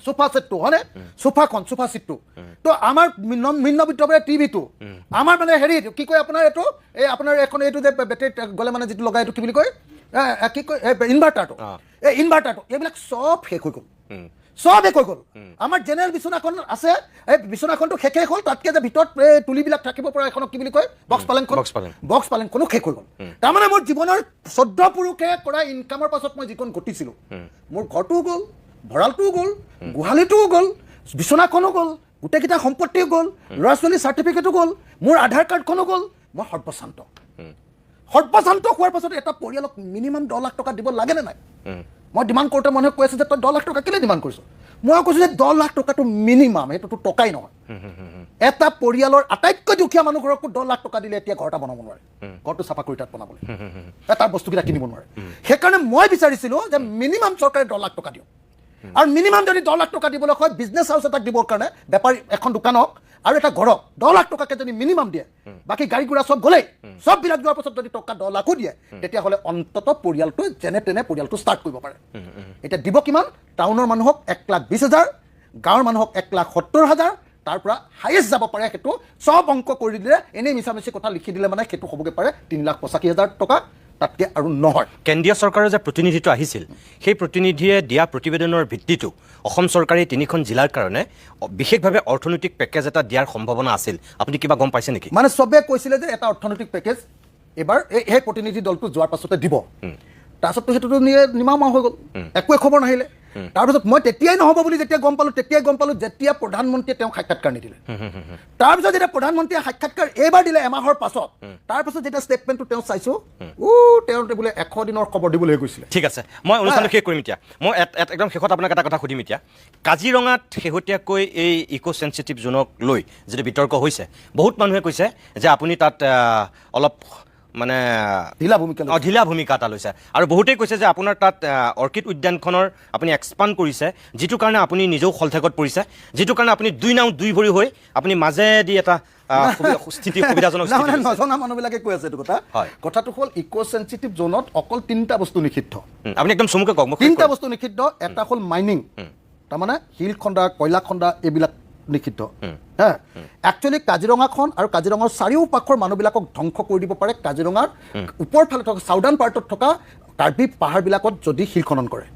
সোফা ছেটটো হয়নে সোফা ছিটটো তো আমাৰ নিম্নবিত্ত পৰিয়ালৰ টিভিটো আমাৰ মানে হেৰি কি কয় আপোনাৰ এইটো এই আপোনাৰ এখন এইটো যে বেটেৰীত গ'লে মানে যিটো লগাই এইটো কি বুলি কয় কি কয় ইনভাৰ্টাৰটো এই ইনভাৰ্টাৰটো এইবিলাক চব শেষ হৈ গ'ল চব শেষ হৈ গ'ল আমাৰ জেনেৰেল বিচনাখন আছে এই বিচনাখনটো শেষেই হ'ল তাতকৈ যে ভিতৰত তুলিবিলাক থাকিব পৰা এখনক কি বুলি কয় বক্স পালেংখনো শেষ হৈ গ'ল তাৰমানে মোৰ জীৱনৰ 14 পুৰুষে কৰা ইনকামৰ পাছত মই যিখন ঘটিছিলোঁ মোৰ ঘৰটোও গ'ল ভঁৰালটোও গ'ল গোহালিটোও গ'ল বিচনাখনো গ'ল গোটেইকেইটা সম্পত্তিও গ'ল ল'ৰা ছোৱালীৰ চাৰ্টিফিকেটো গ'ল মোৰ আধাৰ কাৰ্ডখনো গ'ল মই সৰ্বশান্ত হোৱাৰ পাছত এটা পৰিয়ালক মিনিমাম 10 লাখ টকা দিব লাগেনে নাই মই ডিমাণ্ড কৰোঁতে মানুহে কৈ আছে যে তই 10 লাখ টকা কেলৈ ডিমাণ্ড কৰিছ মই কৈছোঁ যে 10 লাখ টকাটো মিনিমাম সেইটোতো টকাই নহয় এটা পৰিয়ালৰ আটাইতকৈ দুখীয়া মানুহ ঘৰকো 10 লাখ টকা দিলে এতিয়া ঘৰ এটা বনাব নোৱাৰে ঘৰটো চাফা কৰি তাত বনাবলৈ তাৰ বস্তুকেইটা কিনিব নোৱাৰে সেইকাৰণে মই বিচাৰিছিলোঁ যে মিনিমাম চৰকাৰে 10 লাখ টকা দিয়ক আৰু মিনিমাম যদি 10 লাখ টকা দিবলৈ হয় বিজনেছ হাউচ এটাক দিবৰ কাৰণে বেপাৰী এখন দোকানক আৰু এটা ঘৰক 10 লাখ টকাকে যদি মিনিমাম দিয়ে বাকী গাড়ী ঘোঁৰা চব গ'লেই চববিলাক যোৱাৰ পাছত যদি টকা 10 লাখো দিয়ে তেতিয়াহ'লে অন্ততঃ পৰিয়ালটো যেনে তেনে পৰিয়ালটো ষ্টাৰ্ট কৰিব পাৰে এতিয়া দিব কিমান টাউনৰ মানুহক 1,20,000 গাঁৱৰ মানুহক 1,70,000 তাৰ পৰা হাইয়েষ্ট যাব পাৰে সেইটো চব অংক কৰি দিলে এনেই মিছামিছি কথা লিখি দিলে মানে সেইটো হ'বগৈ পাৰে 3,85,000 টকা তাতকৈ আৰু নহয় কেন্দ্ৰীয় চৰকাৰৰ যে প্ৰতিনিধিটো আহিছিল সেই প্ৰতিনিধিয়ে দিয়া প্ৰতিবেদনৰ ভিত্তিটো অসম চৰকাৰে 3খন জিলাৰ কাৰণে বিশেষভাৱে অৰ্থনৈতিক পেকেজ এটা দিয়াৰ সম্ভাৱনা আছিল আপুনি কিবা গম পাইছে নেকি মানে চবে কৈছিলে যে এটা অৰ্থনৈতিক পেকেজ এবাৰ এই প্ৰতিনিধি দলটো যোৱাৰ পাছতে দিব তাৰপিছততো সেইটোতো নিমামা হৈ গ'ল একোৱে খবৰ নাহিলে তাৰপিছত মই তেতিয়াই নহ'ব বুলি যেতিয়া গম পালোঁ যেতিয়া প্ৰধানমন্ত্ৰীয়ে তেওঁক সাক্ষাৎকাৰ নিদিলে তাৰপিছত যেতিয়া প্ৰধানমন্ত্ৰীয়ে সাক্ষাৎকাৰ এইবাৰ দিলে এমাহৰ পাছত তাৰপিছত যেতিয়া ষ্টেটমেণ্টটো তেওঁ চাইছোঁ তেওঁ বোলে 100 দিনৰ খবৰ দিবলৈ গৈছিলে ঠিক আছে মই অনুষ্ঠানটো শেষ কৰিম এতিয়া মই একদম শেষত আপোনাক এটা কথা সুধিম এতিয়া কাজিৰঙাত শেহতীয়াকৈ এই ইক' চেঞ্চিটিভ জোনক লৈ যিটো বিতৰ্ক হৈছে বহুত মানুহে কৈছে যে আপুনি তাত অলপ মানে ঢিলা ভূমিকা এটা লৈছে আৰু বহুতেই কৈছে যে আপোনাৰ তাত অৰ্কিড উদ্যানখনৰ আপুনি এক্সপাণ্ড কৰিছে যিটো কাৰণে আপুনি নিজেও খলঠেকত পৰিছে যিটো কাৰণে আপুনি 2 নাও 2 ভৰি হৈ আপুনি মাজেদি এটা সুবিধাজনক নজনা মানুহবিলাকে কৈ আছে এইটো কথা কথাটো হ'ল ইক' চেঞ্চিটিভ জোনত অকল 3টা বস্তু নিষিদ্ধ আপুনি একদম চমুকৈ কওক 3টা বস্তু নিষিদ্ধ এটা হ'ল মাইনিং তাৰমানে শিল খন্দা কয়লা খন্দা এইবিলাক নিষিদ্ধ হা একচুৱেলি কাজিৰঙাখন আৰু কাজিৰঙাৰ চাৰিওপাশৰ মানুহবিলাকক ধ্বংস কৰি দিব পাৰে কাজিৰঙাৰ ওপৰ ফালে থকা চাউদাৰ্ণ পাৰ্টত থকা কাৰ্বি পাহাৰবিলাকত যদি শিল খনন কৰে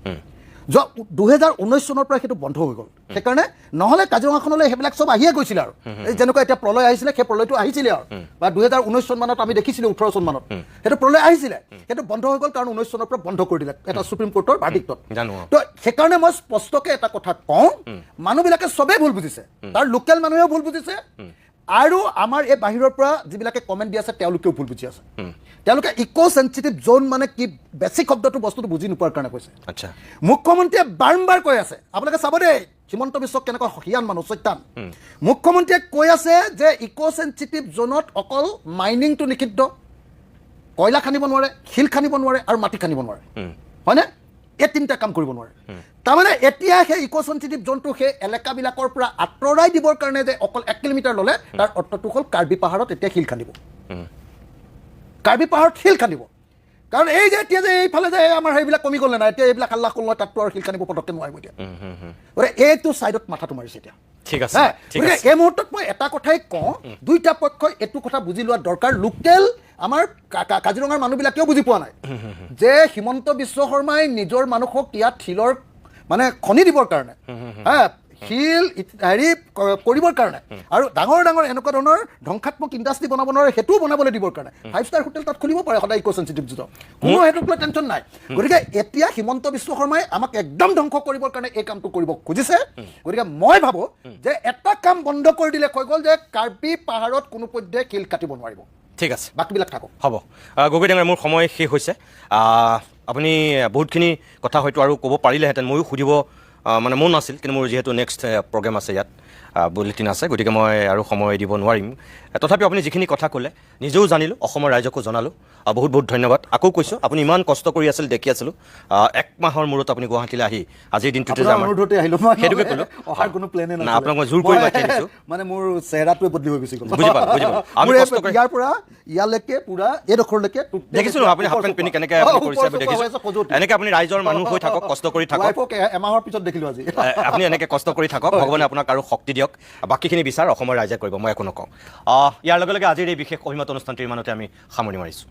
2019 চনৰ পৰা সেইটো বন্ধ হৈ গ'ল সেইকাৰণে নহ'লে কাজিৰঙাখনলৈ সেইবিলাক চব আহিয়ে গৈছিলে আৰু এই যেনেকুৱা এতিয়া প্ৰলয় আহিছিলে সেই প্ৰলয়টো আহিছিলে আৰু বা 2019 চন মানত আমি দেখিছিলোঁ 18 চন মানত সেইটো প্ৰলয় আহিছিলে সেইটো বন্ধ হৈ গ'ল কাৰণ 19 চনৰ পৰা বন্ধ কৰি দিলে এটা সুপ্ৰিম কোৰ্টৰ ভাৰ্ডিক্টত তো সেইকাৰণে মই স্পষ্টকৈ এটা কথা কওঁ মানুহবিলাকে চবেই ভুল বুজিছে তাৰ লোকেল মানুহেও ভুল বুজিছে আৰু আমাৰ এই বাহিৰৰ পৰা যিবিলাকে কমেণ্ট দি আছে তেওঁলোকেও ভুল বুজি আছে তেওঁলোকে ইক' চেঞ্চিটিভ জোন মানে কি বেছিক শব্দটো বস্তুটো বুজি নোপোৱাৰ কাৰণে কৈছে আচ্ছা মুখ্যমন্ত্ৰীয়ে বাৰম্বাৰ কৈ আছে আপোনালোকে চাব দেই হিমন্ত বিশ্বক কেনেকুৱা হিয়ান মানুহ চৈতান মুখ্যমন্ত্ৰীয়ে কৈ আছে যে ইক' চেঞ্চিটিভ জোনত অকল মাইনিংটো নিষিদ্ধ কয়লা খান্দিব নোৱাৰে শিল খান্দিব নোৱাৰে আৰু মাটি খান্দিব নোৱাৰে হয়নে এই 3টা কাম কৰিব নোৱাৰে তাৰমানে এতিয়া সেই ইক' চেঞ্চিটিভ জোনটো সেই এলেকাবিলাকৰ পৰা আঁতৰাই দিবৰ কাৰণে যে অকল 1 কিলোমিটাৰ ল'লে তাৰ অৰ্থটো হ'ল কাৰ্বি পাহাৰত এতিয়া শিল খান্দিব কাৰ্বি পাহাৰত শিল খান্দিব কাৰণ এই যে এতিয়া যে এইফালে যে আমাৰ সেইবিলাক কমি গ'লে নাই এতিয়া এইবিলাক হাল্লা কল্লা তাততো আৰু শিল খান্দিব পটককৈ নোৱাৰিব এতিয়া গতিকে এইটো ছাইডত মাথাটো মাৰিছে এতিয়া ঠিক আছে ঠিক গতিকে আছে এই মুহূৰ্তত মই এটা কথাই কওঁ দুইটা পক্ষই এইটো কথা বুজি লোৱা দৰকাৰ লোকেল আমাৰ কাজিৰঙাৰ মানুহবিলাকেও বুজি পোৱা নাই যে হিমন্ত বিশ্ব শৰ্মাই নিজৰ মানুহক ইয়াত শিলৰ মানে খনি দিবৰ কাৰণে শিল হেৰি কৰিবৰ কাৰণে আৰু ডাঙৰ ডাঙৰ এনেকুৱা ধৰণৰ ধ্বংসাত্মক ইণ্ডাষ্ট্ৰি বনাব নোৱাৰে সেইটোও বনাবলৈ দিবৰ কাৰণে 5-star হোটেল তাত খুলিব পাৰে সদায় ইক' চেনচিটিভ জোনত কোনো সেইটোক লৈ টেনশ্যন নাই গতিকে এতিয়া হিমন্ত বিশ্ব শৰ্মাই আমাক একদম ধ্বংস কৰিবৰ কাৰণে এই কামটো কৰিব খুজিছে গতিকে মই ভাবোঁ যে এটা কাম বন্ধ কৰি দিলে কৈ গ'ল যে কাৰ্বি পাহাৰত কোনো পধ্যে শিল কাটিব নোৱাৰিব ঠিক আছে বাকীবিলাক থাকক হ'ব গগৈ ডাঙৰীয়া মোৰ সময় শেষ হৈছে আপুনি বহুতখিনি কথা হয়তো আৰু ক'ব পাৰিলেহেঁতেন ময়ো সুধিব মানে মন নাছিল কিন্তু মোৰ যিহেতু নেক্সট প্ৰগ্ৰেম আছে ইয়াত বুলেটিন আছে গতিকে মই আৰু সময় দিব নোৱাৰিম তথাপিও আপুনি যিখিনি কথা ক'লে নিজেও জানিলোঁ অসমৰ ৰাইজকো জনালোঁ বহুত বহুত ধন্যবাদ আকৌ কৈছোঁ আপুনি ইমান কষ্ট কৰি আছিল দেখি আছিলোঁ 1 মাহৰ মূৰত আপুনি গুৱাহাটীলৈ আহি আজিৰ দিনটোতে যে আমাৰ সেইটোকে ক'লোঁ অহাৰ কোনো প্লেনে নাই আপোনাক মই জোৰ কৰি মাতি দিছোঁ মানে মোৰ চেহেৰাটোৱে বদলি হৈ গৈছে বুজি পালোঁ আমি কষ্ট কৰি ইয়াৰ পৰা ইয়ালৈকে পুৰা এইডোখৰলৈকে দেখিছোঁ ন আপুনি হাফ পেণ্ট পিন্ধি কেনেকৈ আপুনি কৰিছে দেখিছোঁ এনেকৈ আপুনি ৰাইজৰ মানুহ হৈ থাকক কষ্ট কৰি থাকক এমাহৰ পিছত দেখিলোঁ আজি আপুনি এনেকৈ কষ্ট কৰি থাকক ভগৱানে আপোনাক আৰু শক্তি দিয়ক বাকীখিনি বিচাৰ অসমৰ ৰাইজে কৰিব মই একো নকওঁ ইয়াৰ লগে লগে আজিৰ এই বিশেষ অভিমত অনুষ্ঠানটো ইমানতে আমি সামৰণি মাৰিছোঁ